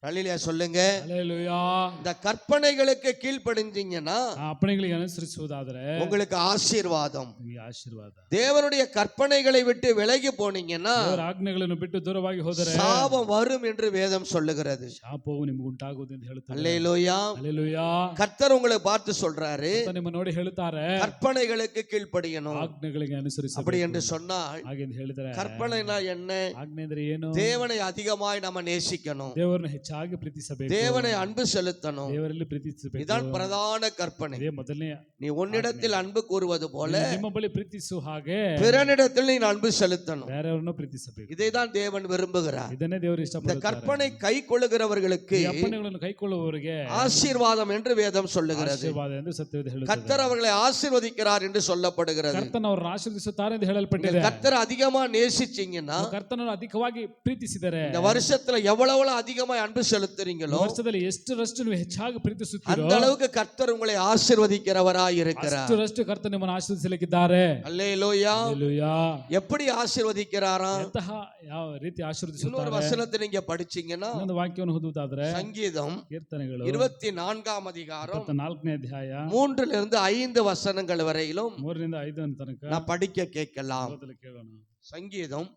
Speaker 2: அல்லேலூயா சொல்லுங்க.
Speaker 1: ಹalleluya.
Speaker 2: இந்த கற்பனைகளுக்கு கீழ்ப்படிஞ்சீங்கன்னா
Speaker 1: ಅಪ್ಪಣೆಗಳಿಗೆ ಅನುಸರಿಸುವುದಾದರೆ
Speaker 2: உங்களுக்கு ஆசீர்வாதம்.
Speaker 1: ನಿಮಗೆ ಆಶೀರ್ವಾದ.
Speaker 2: தேவனுடைய கற்பனைகளை விட்டு விலகி போனீங்கன்னா
Speaker 1: ದೇವರ ಆಜ್ಞೆಗಳನ್ನು ಬಿಟ್ಟು ದೂರವಾಗಿ ಹೋದರೆ
Speaker 2: சாபம் வரும் என்று வேதம் சொல்லுகிறது.
Speaker 1: ಶಾಪವು ನಿಮಗೆ ಉಂಟಾಗುವುದು ಎಂದು ಹೇಳುತ್ತಾರೆ.
Speaker 2: அல்லேலூயா.
Speaker 1: ಹalleluya.
Speaker 2: கர்த்தர் உங்களை பார்த்து சொல்றாரு,
Speaker 1: ನಿಮ್ಮ ನೋಡಿ ಹೇಳುತ್ತಾರೆ,
Speaker 2: கற்பனைகளுக்கு கீழ்ப்படியணும்.
Speaker 1: ಆಜ್ಞೆಗಳಿಗೆ ಅನುಸರಿಸಬೇಕು.
Speaker 2: அப்படி என்று சொன்னால்
Speaker 1: ಹಾಗೆ ಎಂದು ಹೇಳಿದರೆ
Speaker 2: கற்பனைனா என்ன?
Speaker 1: ಆಜ್ಞೆ ಅಂದ್ರೆ ಏನು?
Speaker 2: தேவனை அதிகமாய் நம்ம நேசிக்கணும்,
Speaker 1: ದೇವರನ್ನು ಹೆಚ್ಚಾಗಿ ಪ್ರೀತಿಸಬೇಕು,
Speaker 2: தேவனை அன்பு செலுத்தணும்.
Speaker 1: ದೇವರಲ್ಲಿ ಪ್ರೀತಿಸಬೇಕು.
Speaker 2: இதுதான் பிரதான கற்பனை.
Speaker 1: ಇದೇ ಮೊದಲನೇ.
Speaker 2: நீ உன்னிடத்தில் அன்பு கூறுவது போல
Speaker 1: ನಿಮ್ಮ ಬಳಿ ಪ್ರೀತಿಸು ಹಾಗೆ
Speaker 2: பிறனிடத்தில் நீ அன்பு செலுத்தணும்.
Speaker 1: ಬೇರೆಯವರನ್ನು ಪ್ರೀತಿಸಬೇಕು.
Speaker 2: இதைதான் தேவன் விரும்புகிறார்.
Speaker 1: ಇದನ್ನೇ ದೇವರು
Speaker 2: இந்த
Speaker 1: ಇಷ್ಟಪಡುತ್ತಾರೆ.
Speaker 2: கற்பனை கைக்கொள்ளுகிறவர்களுக்கு
Speaker 1: ಈ ಅಪ್ಪಣೆಗಳನ್ನು ಕೈಕೊಳ್ಳುವವರಿಗೆ
Speaker 2: ஆசீர்வாதம் என்று வேதம் சொல்லுகிறது.
Speaker 1: ಆಶೀರ್ವಾದ ಎಂದು ಸತ್ಯವೇದ ಹೇಳುತ್ತದೆ.
Speaker 2: கர்த்தர் அவர்களை ஆசீர்வதிக்கிறார் என்று சொல்லப்படுகிறது.
Speaker 1: ಕರ್ತನ ಅವರನ್ನು ಆಶೀರ್ವದಿಸುತ್ತಾರೆ ಎಂದು ಹೇಳಲ್ಪಟ್ಟಿದೆ.
Speaker 2: கர்த்தர் அதிகமா நேசிச்சீங்கன்னா,
Speaker 1: ಕರ್ತನನ್ನು ಅಧಿಕವಾಗಿ ಪ್ರೀತಿಸಿದರೆ,
Speaker 2: இந்த வருஷத்துல எவ்வளவு அதிகமாய் அன்பு செலுத்துறீங்களோ
Speaker 1: ವರ್ಷದಲ್ಲಿ ಎಷ್ಟರಷ್ಟು ನೀವು ಹೆಚ್ಚಾಗಿ ಪ್ರೀತಿಸುತ್ತೀರೋ
Speaker 2: அந்த அளவுக்கு கர்த்தர் உங்களை ஆசீர்வதிக்கிறவராய் இருக்கிறார்.
Speaker 1: ಅಷ್ಟರಷ್ಟು ಕರ್ತನ ನಿಮ್ಮನ್ನು ಆಶೀರ್ವದಿಸಲಿಕ್ಕಿದ್ದಾರೆ.
Speaker 2: அல்லேலூயா.
Speaker 1: ಹalleluya.
Speaker 2: எப்படி ஆசீர்வதிக்கிறாரா?
Speaker 1: ಎಂತಹ ಯಾವ ರೀತಿ
Speaker 2: இன்னொரு
Speaker 1: ಆಶೀರ್ವದಿಸುತ್ತಾರೆ?
Speaker 2: வசனத்தை நீங்க படிச்சீங்கன்னா
Speaker 1: ಇನ್ನೊಂದು ವಾಕ್ಯವನ್ನು ಓದುವುದಾದರೆ
Speaker 2: சங்கீதம்
Speaker 1: ಕೀರ್ತನೆಗಳು
Speaker 2: 24ஆம் அதிகாரம்
Speaker 1: 24ನೇ ಅಧ್ಯಾಯ
Speaker 2: 3 5 வசனங்கள் வரையிலும்
Speaker 1: 3ರಿಂದ 5 ತನಕ
Speaker 2: நான் படிக்க கேட்கலாம்.
Speaker 1: ಓದಲು ಕೇಳೋಣ.
Speaker 2: சங்கீதம்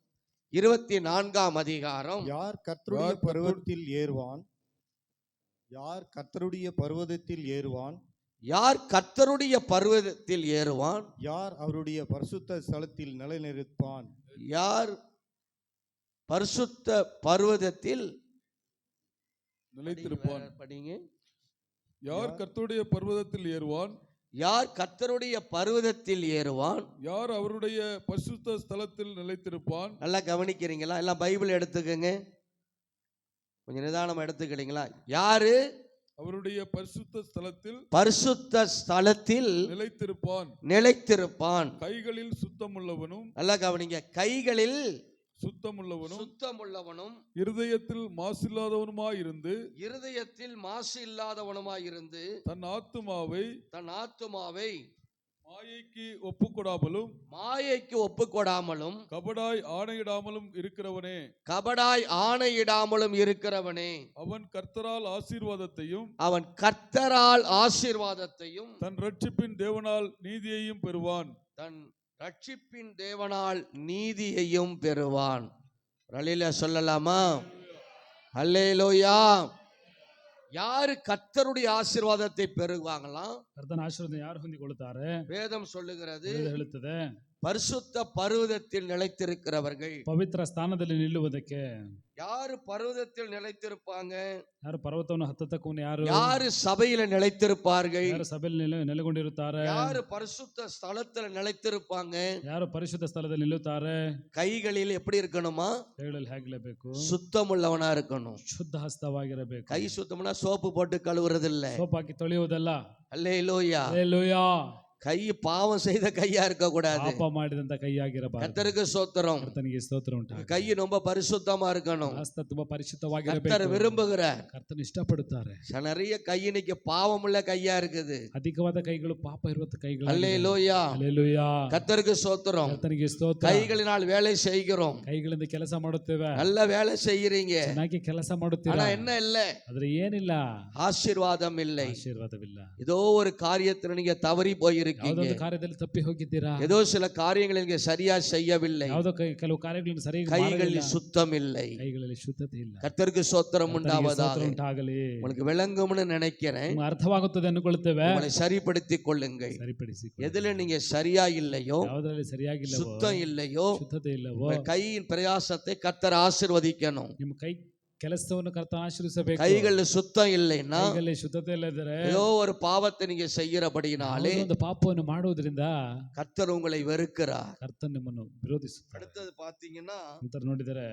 Speaker 2: 24ஆம் அதிகாரம்.
Speaker 3: யார் கர்த்தருடைய பர்வதத்தில் ஏறுவான்? யார் கர்த்தருடைய பர்வதத்தில் ஏறுவான்?
Speaker 2: யார் கர்த்தருடைய பர்வதத்தில் ஏறுவான்?
Speaker 3: யார் அவருடைய பரிசுத்த ஸ்தலத்தில் நிலைநிறுப்பான்?
Speaker 2: யார் பரிசுத்த பர்வதத்தில்
Speaker 4: நிலைத்திருப்பான்?
Speaker 2: படிங்க.
Speaker 4: யார் கர்த்தருடைய பர்வதத்தில் ஏறுவான்?
Speaker 2: யார் கர்த்தருடைய பர்வதத்தில் ஏறுவான்?
Speaker 4: யார் அவருடைய பரிசுத்த ஸ்தலத்தில் நிலைத்திருப்பான்?
Speaker 2: நல்லா கவனிக்கிறீங்களா? எல்லாம் பைபிள் எடுத்துக்கங்க. கொஞ்சம் நிதானமா எடுத்துக்கிட்டீங்களா? யாரு
Speaker 4: அவருடைய பரிசுத்த ஸ்தலத்தில்
Speaker 2: பரிசுத்த ஸ்தலத்தில்
Speaker 4: நிலைத்திருப்பான்.
Speaker 2: நிலைத்திருப்பான்.
Speaker 4: கைகளில் சுத்தமுள்ளவனும்,
Speaker 2: நல்லா கவனிங்க, கைகளில்
Speaker 4: சுத்தமுள்ளவனும்,
Speaker 2: சுத்தமுள்ளவனும்,
Speaker 4: இருதயத்தில் மாசில்லாதவனுமாயிருந்து,
Speaker 2: இருதயத்தில் மாசு இல்லாதவனுமாயிருந்து,
Speaker 4: தன் ஆத்துமாவை மாயைக்கு ஒப்புக்கொடாமலும், கபடாய் ஆணையிடாமலும் இருக்கிறவனே, அவன் கர்த்தரால் ஆசீர்வாதத்தையும் தன் ரட்சிப்பின் தேவனால் நீதியையும் பெறுவான். ரலில சொல்லலாமா? அல்லேலூயா. யாரு கர்த்தருடைய ஆசீர்வாதத்தை பெறுவாங்களாம்?
Speaker 1: ಕರ್ತನ ಆಶೀರ್ವಾದ ಯಾರು ಹೊಂದಿಕೊಳ್ಳುತ್ತಾರೆ?
Speaker 2: வேதம் சொல்லுகிறது,
Speaker 1: ಹೇಳುತ್ತದೆ,
Speaker 2: பரிசுத்த பர்வதத்தில் நிலைத்திருக்கிறவர்கள்.
Speaker 1: ಪವಿತ್ರ ಸ್ಥಾನದಲ್ಲಿ ನಿಲ್ಲುವುದಕ್ಕೆ
Speaker 2: யாரு பர்வதத்தில் நிலைத்திருப்பாங்க?
Speaker 1: ಯಾರು ಪರ್ವತವನ್ನು ಹತ್ತತಕ್ಕವನು ಯಾರು?
Speaker 2: யாரு சபையில நிலைத்திருப்பார்கள்?
Speaker 1: ಯಾರು ಸಭೆಯಲ್ಲಿ ನೆಲೆಗೊಂಡಿರುತ್ತಾರೆ?
Speaker 2: யாரு பரிசுத்த ஸ்தலத்துல நிலைத்திருப்பாங்க?
Speaker 1: ಯಾರು ಪರಿಶುದ್ಧ ಸ್ಥಳದಲ್ಲಿ ನಿಲ್ಲುತ್ತಾರೆ?
Speaker 2: கைகளில் எப்படி இருக்கணுமா?
Speaker 1: ಕೈಗಳಲ್ಲಿ ಹೇಗಿರಬೇಕು?
Speaker 2: சுத்தமுள்ளவனா இருக்கணும்.
Speaker 1: ಶುದ್ಧ ಹಸ್ತವಾಗಿರಬೇಕು.
Speaker 2: கை சுத்தம்னா சோப்பு போட்டு கழுவுறது இல்ல.
Speaker 1: ಸೋಪ್ ಹಾಕಿ ತೊಳೆಯುವುದಲ್ಲ.
Speaker 2: அல்லேலூயா.
Speaker 1: ಹಲ್ಲೆಲೂಯಾ.
Speaker 2: கை பாவம் செய்த கையா இருக்க கூடாது.
Speaker 1: ಪಾಪ ಮಾಡಿದಂತ ಕೈಯಾಗಿರಬಾರದು.
Speaker 2: கர்த்தருக்கு ஸ்தோத்திரம்.
Speaker 1: ಕರ್ತನಿಗೆ ಸ್ತೋತ್ರ ಉಂಟಾಗಲಿ.
Speaker 2: கை ரொம்ப பரிசுத்தமா இருக்கணும்.
Speaker 1: ಹಸ್ತ ತುಂಬಾ ಪರಿಶುದ್ಧವಾಗಿರಬೇಕು.
Speaker 2: கர்த்தர் விரும்புகிறார்.
Speaker 1: ಕರ್ತನ ಇಷ್ಟಪಡುತ್ತಾರೆ.
Speaker 2: நிறைய கை இன்னைக்கு பாவமுள்ள கையா இருக்குது.
Speaker 1: ಅಧಿಕವಾದ ಕೈಗಳು ಪಾಪ ಇರುವ ಕೈಗಳು.
Speaker 2: அல்லேலூயா.
Speaker 1: ಹಲ್ಲೆಲೂಯಾ.
Speaker 2: கர்த்தருக்கு ஸ்தோத்திரம்.
Speaker 1: ಕರ್ತನಿಗೆ ಸ್ತೋತ್ರ.
Speaker 2: கைகளினால் வேலை செய்கிறோம்.
Speaker 1: ಕೈಗಳಿಂದ ಕೆಲಸ ಮಾಡುತ್ತೇವೆ.
Speaker 2: நல்ல வேலை செய்யறீங்க.
Speaker 1: ಚೆನ್ನಾಗಿ ಕೆಲಸ ಮಾಡುತ್ತೀರಾ.
Speaker 2: ஆனா என்ன இல்ல?
Speaker 1: ಆದ್ರೆ ಏನಿಲ್ಲ?
Speaker 2: ஆசீர்வாதம் இல்லை.
Speaker 1: ಆಶೀರ್ವಾದವಿಲ್ಲ.
Speaker 2: ஏதோ ஒரு காரியத்துல நீங்க தவறி போயிருக்கீங்க.
Speaker 1: ಯಾವುದೋ ಕಾರ್ಯದಲ್ಲಿ ತಪ್ಪಿ ಹೋಗಿದ್ದೀರಾ.
Speaker 2: ஏதோ சில காரியங்களை நீங்க சரியா செய்யவில்லை.
Speaker 1: ಯಾವುದೋ ಕೆಲವು ಕಾರ್ಯಗಳನ್ನು ಸರಿಯಾಗಿ
Speaker 2: கைகளில் சுத்தம் இல்லை.
Speaker 1: ಕೈಗಳಲ್ಲಿ ಶುದ್ಧತೆ ಇಲ್ಲ.
Speaker 2: கர்த்தருக்கு ஸ்தோத்திரம் உண்டாவதாக.
Speaker 1: உங்களுக்கு
Speaker 2: விளங்கும்னு நினைக்கிறேன்.
Speaker 1: ಅರ್ಥವಾಗುತ್ತದೆ ಅನ್ಕೊಳ್ತೇವೆ.
Speaker 2: உங்களை சரிப்படுத்திக் கொள்ளுங்கள்.
Speaker 1: ಸರಿಪಡಿಸಿ.
Speaker 2: எதுல நீங்க சரியா இல்லையோ,
Speaker 1: ಯಾವುದರಲ್ಲಿ ಸರಿಯಾಗಿಲ್ಲವೋ,
Speaker 2: சுத்தம் இல்லையோ,
Speaker 1: ಶುದ್ಧತೆ ಇಲ್ಲವೋ,
Speaker 2: கையின் பிரயாசத்தை கர்த்தர் ஆசீர்வதிக்கணும்.
Speaker 1: ನಿಮ್ಮ ಕೈ ಕೆಲಸವನ್ನು ಕರ್ತನ ಆಶೀರ್ವದಿಸಬೇಕು.
Speaker 2: கைகளில் சுத்தம் இல்லைன்னா,
Speaker 1: ಕೈಗಳಲ್ಲಿ ಶುದ್ಧತೆ ಇಲ್ಲದಿದ್ದರೆ,
Speaker 2: ஏதோ ஒரு பாவத்தை நீங்க செய்யறபடினாலே
Speaker 1: ಒಂದು ಪಾಪವನ್ನು ಮಾಡುವುದರಿಂದ
Speaker 2: கர்த்தர் உங்களை வெறுக்கிறார்.
Speaker 1: ಕರ್ತನ ನಿಮ್ಮನ್ನು ವಿರೋಧಿಸುತ್ತಾರೆ.
Speaker 2: அடுத்தது பாத்தீங்கன்னா,
Speaker 1: ಅಂತ ನೋಡಿದರೆ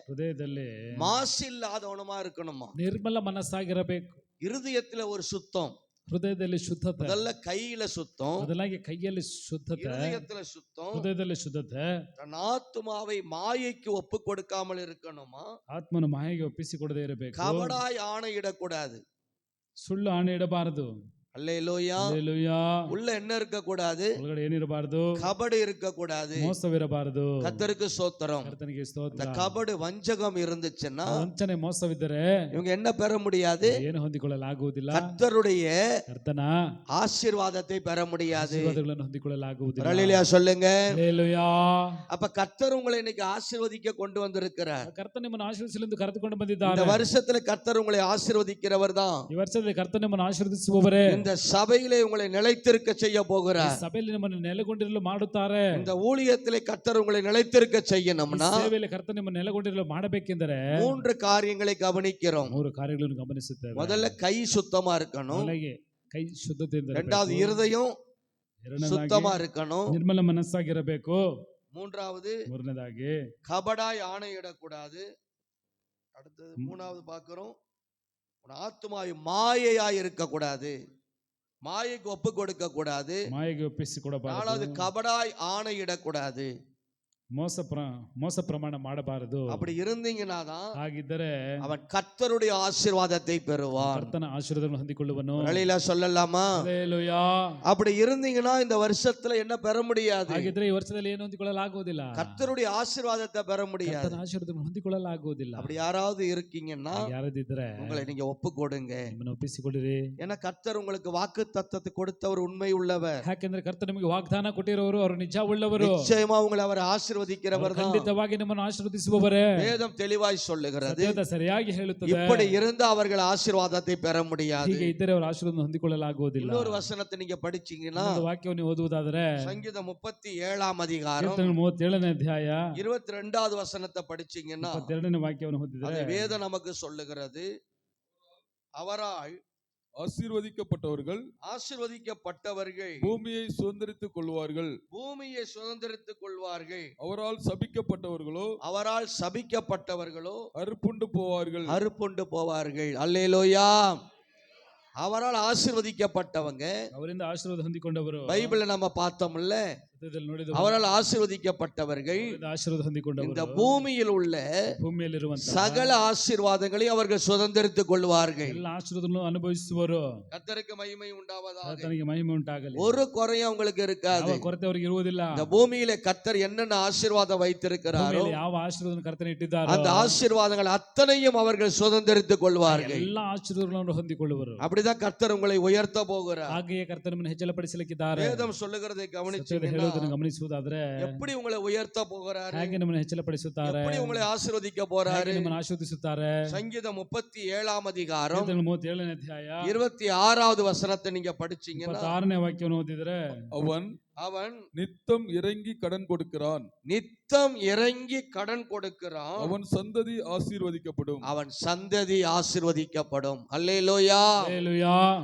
Speaker 2: ಹೃದಯದಲ್ಲಿ மாசில்லாதவனுமா இருக்கணுமா?
Speaker 1: ನಿರ್ಮಲ ಮನಸ್ಸಾಗಿರಬೇಕು.
Speaker 2: இருதயத்துல ஒரு சுத்தம்,
Speaker 1: ಹೃದಯದಲ್ಲಿ ಶುದ್ಧತೆ.
Speaker 2: ಮೊದಲ ಕೈயில சுத்தம்,
Speaker 1: ಮೊದಲಾಗಿ ಕೈಯಲ್ಲಿ ಶುದ್ಧತೆ,
Speaker 2: இருதயத்துல சுத்தம்,
Speaker 1: ಹೃದಯದಲ್ಲಿ ಶುದ್ಧತೆ.
Speaker 2: தன் ஆத்துமாவை மாயைக்கு ஒப்பு கொடுக்காமல் இருக்கணுமா?
Speaker 1: ಆತ್ಮನು ಮಾಯೆಗೆ ಒಪ್ಪಿಸಿಕೊಡದೇ ಇರಬೇಕು.
Speaker 2: கபடாய் ஆணையிடக்கூடாது.
Speaker 1: ಸುಳ್ಳು ಆಣೆ ಇಡಬಾರದು.
Speaker 2: அல்லேலூயா.
Speaker 1: அல்லேலூயா.
Speaker 2: உள்ள என்ன இருக்க கூடாது?
Speaker 1: ಒಳಗಡೆ ಏನಿರಬಾರದು?
Speaker 2: கபடு இருக்க கூடாது.
Speaker 1: ಮೋಸವಿರಬಾರದು.
Speaker 2: கர்த்தருக்கு ஸ்தோத்திரம்.
Speaker 1: ಕರ್ತನಿಗೆ ಸ್ತೋತ್ರ.
Speaker 2: இந்த கபடு வஞ்சகம் இருந்துச்சுன்னா,
Speaker 1: ವಂಚನೆ ಮೋಸವಿದ್ದರೆ
Speaker 2: இவங்க என்ன பெற முடியாது?
Speaker 1: ಏನು ಹೊಂದಿಕೊಳ್ಳಲಾಗುವುದಿಲ್ಲ.
Speaker 2: கர்த்தருடைய
Speaker 1: ಕರ್ತನ
Speaker 2: ஆசீர்வாதத்தை பெற முடியாது.
Speaker 1: ಆಶೀರ್ವಾದಗಳನ್ನು ಹೊಂದಿಕೊಳ್ಳಲಾಗುವುದಿಲ್ಲ.
Speaker 2: அல்லேலூயா சொல்லுங்க.
Speaker 1: அல்லேலூயா.
Speaker 2: அப்ப கர்த்தர் உங்களை இன்னைக்கு ஆசீர்வதிக்க கொண்டு வந்திருக்கிறார்.
Speaker 1: ಕರ್ತನ ನಿಮ್ಮನ್ನು ಆಶೀರ್ವದಿಸಲೆಂದು ಕರೆದುಕೊಂಡು ಬಂದಿದ್ದಾರೆ.
Speaker 2: இந்த வருஷத்துல கர்த்தர் உங்களை ஆசீர்வதிக்கிறவர் தான்.
Speaker 1: ಈ ವರ್ಷದಲ್ಲಿ ಕರ್ತನ ನಿಮ್ಮನ್ನು ಆಶೀರ್ವದಿಸುವವರೇ.
Speaker 2: இந்த சபையிலே உங்களை நிலைத்திருக்க செய்ய போகிறார்.
Speaker 1: ಸಭೆಯಲ್ಲಿ ನಿಮ್ಮನ್ನು ನೆಲೆಗೊಂಡಿರಲು ಮಾಡುತ್ತಾರೆ.
Speaker 2: இந்த ஊழியத்திலே கர்த்தர் உங்களை நிலைத்திருக்க செய்யணும்னா,
Speaker 1: ಸೇವೆಯಲ್ಲಿ ಕರ್ತನ ನಿಮ್ಮನ್ನು ನೆಲೆಗೊಂಡಿರಲು ಮಾಡಬೇಕೆಂದರೆ
Speaker 2: 3 காரியங்களை கவனிக்கிறோம்.
Speaker 1: 3 ಕಾರ್ಯಗಳನ್ನು ಗಮನಿಸುತ್ತೇವೆ.
Speaker 2: முதல்ல கை சுத்தமா இருக்கணும்.
Speaker 1: ಕೈ ಶುದ್ಧತೆಯಿಂದ ಇರಬೇಕು.
Speaker 2: இரண்டாவது இருதயம் சுத்தமா இருக்கணும்.
Speaker 1: ನಿರ್ಮಲ ಮನಸ್ಸಾಗಿರಬೇಕು.
Speaker 2: மூன்றாவது கபடாய் ஆணையிடக்கூடாது. அடுத்தது மூணாவது பார்க்கிறோம், உன் ஆத்துமாவை மாயையாய் இருக்க கூடாது. மாயைக்கு ஒப்பு கொடுக்க கூடாது.
Speaker 1: ಮಾಯೆಗೆ ಒಪ್ಪಿಸಿಕೊಡಬಾರದು.
Speaker 2: நாலாவது கபடாய் ஆணையிடக்கூடாது.
Speaker 1: ಮೋಸ ಪ್ರಮಾಣ ಮಾಡಬಾರದು.
Speaker 2: அப்படி இருந்தீங்கன்னா தான்,
Speaker 1: ಹಾಗಿದ್ದರೆ
Speaker 2: அவன் கர்த்தருடைய ஆசீர்வாதத்தை பெறுவான்.
Speaker 1: ಕರ್ತನ ಆಶೀರ್ವಾದಗಳನ್ನು ಹೊಂದಿಕೊಳ್ಳುವನು.
Speaker 2: ஹல்லேலூயா சொல்லலாமா?
Speaker 1: ಹಲ್ಲೆಲೂಯಾ.
Speaker 2: அப்படி இருந்தீங்கன்னா இந்த வருஷத்துல என்ன பெற முடியாது?
Speaker 1: ಹಾಗಿದ್ರೆ ಈ ವರ್ಷದಲ್ಲಿ ಏನು ಹೊಂದಿಕೊಳ್ಳಲಾಗುವುದಿಲ್ಲ.
Speaker 2: கர்த்தருடைய ஆசீர்வாதத்தை பெற முடியாது.
Speaker 1: ಕರ್ತನ ಆಶೀರ್ವಾದವನ್ನು ಹೊಂದಿಕೊಳ್ಳಲಾಗುವುದಿಲ್ಲ.
Speaker 2: அப்படி யாராவது இருக்கீங்கன்னா,
Speaker 1: ಯಾರದಿದ್ರೆ
Speaker 2: உங்களை நீங்க ஒப்பு கொடுங்க.
Speaker 1: ನಿಮ್ಮನ್ನು ಒಪ್ಪಿಸಿಕೊಳ್ಳಿರಿ.
Speaker 2: ஏன்னா கர்த்தர் உங்களுக்கு வாக்குத்தத்தத்தை கொடுத்தவர் உண்மை உள்ளவர்.
Speaker 1: ಯಾಕೆಂದ್ರೆ ಕರ್ತನ ನಿಮಗೆ ವಾಗ್ದಾನ ಕೊಟ್ಟಿರುವವರು ಅವರು ನಿಜ ಉಳ್ಳವರು.
Speaker 2: நிச்சயமா உங்களை அவர் ஆசீர்வதிக்கிறவர் தான்.
Speaker 1: ಖಂಡಿತವಾಗಿ ನಿಮ್ಮನ್ನು ಆಶೀರ್ವದಿಸುವವರೇ.
Speaker 2: வேதம் தெளிவாய் சொல்லுகிறது.
Speaker 1: ಸತ್ಯದ ಸರಿಯಾಗಿ ಹೇಳುತ್ತದೆ.
Speaker 2: இப்படி இருந்தா அவர்கள் ஆசீர்வாதத்தை பெற முடியாது.
Speaker 1: ಹೀಗೆ ಇದ್ದರೆ ಅವರು ಆಶೀರ್ವಾದವನ್ನು ಹೊಂದಿಕೊಳ್ಳಲಾಗುವುದಿಲ್ಲ.
Speaker 2: இன்னொரு வசனத்தை நீங்க படிச்சீங்கன்னா,
Speaker 1: ವಾಕ್ಯವನ್ನು ಓದುವುದಾದರೆ
Speaker 2: சங்கீதம் 37ஆம் அதிகாரம்
Speaker 1: 37ನೇ ಅಧ್ಯಾಯ
Speaker 2: 22வது வசனத்தை படிச்சீங்கன்னா,
Speaker 1: 22ನೇ ವಾಕ್ಯವನ್ನು ಓದಿದರೆ
Speaker 2: அது வேதம் நமக்கு சொல்லுகிறது, அவரால்
Speaker 5: ஆசீர்வதிக்கப்பட்டவர்கள்
Speaker 4: ஆசீர்வதிக்கப்பட்டவர்கள்
Speaker 5: பூமியை சுதந்தரித்துக் கொள்வார்கள்.
Speaker 4: பூமியை சுதந்தரித்துக் கொள்வார்கள்.
Speaker 5: அவரால் சபிக்கப்பட்டவர்களோ
Speaker 4: அவரால் சபிக்கப்பட்டவர்களோ
Speaker 5: அறுப்புண்டு போவார்கள்.
Speaker 4: அறுப்புண்டு போவார்கள். அல்லேலூயா. அவரால் ஆசீர்வதிக்கப்பட்டவங்க
Speaker 1: ಅವರಿಂದ ಆಶೀರ್ವಾದ ಹೊಂದಿಕೊಂಡವರು
Speaker 4: பைபிள்ல நம்ம பார்த்தோம்ல,
Speaker 1: ಸತ್ಯದಲ್ಲಿ ನೋಡಿದವರು
Speaker 4: அவரால் ஆசீர்வதிக்கப்பட்டவர்கள்
Speaker 1: ಅವರಿಂದ ಆಶೀರ್ವಾದ
Speaker 4: இந்த
Speaker 1: ಹೊಂದಿಕೊಂಡವರು
Speaker 4: பூமியில் உள்ள
Speaker 1: ಭೂಮಿಯಲ್ಲಿರುವಂತಹ
Speaker 4: சகல ஆசீர்வாதங்களை அவர்கள் சுதந்தரித்துக் கொள்வார்கள்.
Speaker 1: ಎಲ್ಲ ಆಶೀರ್ವಾದಗಳನ್ನು ಅನುಭವಿಸುವರು.
Speaker 4: கர்த்தருக்கு மகிமை உண்டாவதாக.
Speaker 1: ಕರ್ತನಿಗೆ ಮಹಿಮೆ ಉಂಟಾಗಲಿ.
Speaker 4: ஒரு குறையும் அவங்களுக்கு இருக்காது.
Speaker 1: ಯಾವ ಕೊರತೆ ಅವರಿಗೆ ಇರುವುದಿಲ್ಲ.
Speaker 4: இந்த பூமியில கர்த்தர் என்னென்ன ஆசீர்வாதம் வைத்திருக்கிறாரோ
Speaker 1: ಭೂಮಿಯಲ್ಲಿ ಯಾವ ಆಶೀರ್ವಾದವನ್ನು ಕರ್ತನ ಇಟ್ಟಿದ್ದಾರೋ
Speaker 4: அந்த ஆசீர்வாதங்கள் அத்தனையும் அவர்கள் சுதந்தரித்துக் கொள்வார்கள்.
Speaker 1: ಎಲ್ಲ ಆಶೀರ್ವಾದಗಳನ್ನು ಹೊಂದಿಕೊಳ್ಳುವರು.
Speaker 4: அப்படிதான் கர்த்தர் உங்களை உயர்த்த போகிறார்.
Speaker 1: ಹಾಗೆಯೇ ಕರ್ತನನ್ನು ಹೆಚ್ಚಳಪಡಿಸಲಿಕ್ಕಿದ್ದಾರೆ.
Speaker 4: வேதம் சொல்லுகிறதை
Speaker 1: ಸತ್ಯದ
Speaker 4: கவனிச்சீங்கன்னா
Speaker 1: ಹೇಳುವುದನ್ನು ಗಮನಿಸುವುದಾದರೆ
Speaker 4: எப்படி உங்களை உயர்த்த போகிறாரு,
Speaker 1: ಹೇಗೆ ನಮ್ಮನ್ನು ಹೆಚ್ಚಳಪಡಿಸುತ್ತಾರೆ,
Speaker 4: எப்படி உங்களை ஆசீர்வதிக்க
Speaker 1: ಹೇಗೆ
Speaker 4: போறாரு.
Speaker 1: ನಮ್ಮನ್ನು ಆಶೀರ್ವದಿಸುತ್ತಾರೆ.
Speaker 4: சங்கீதம் 37 அதிகாரம்
Speaker 1: 37ನೇ ಅಧ್ಯಾಯ
Speaker 4: 26வது வசனத்தை நீங்க படிச்சீங்கன்னா
Speaker 1: 26ನೇ ವಾಕ್ಯವನ್ನು ಓದಿದರೆ
Speaker 5: அவன்
Speaker 4: அவன்
Speaker 5: நித்தம் இறங்கி கடன் கொடுக்கிறான்.
Speaker 4: நித்தம் இறங்கி கடன் கொடுக்கிறான்.
Speaker 5: அவன் சந்ததி ஆசீர்வதிக்கப்படும்.
Speaker 4: அவன் சந்ததி ஆசீர்வதிக்கப்படும். அல்லேலூயா.
Speaker 1: ಹಲ್ಲೆಲೂಯಾ.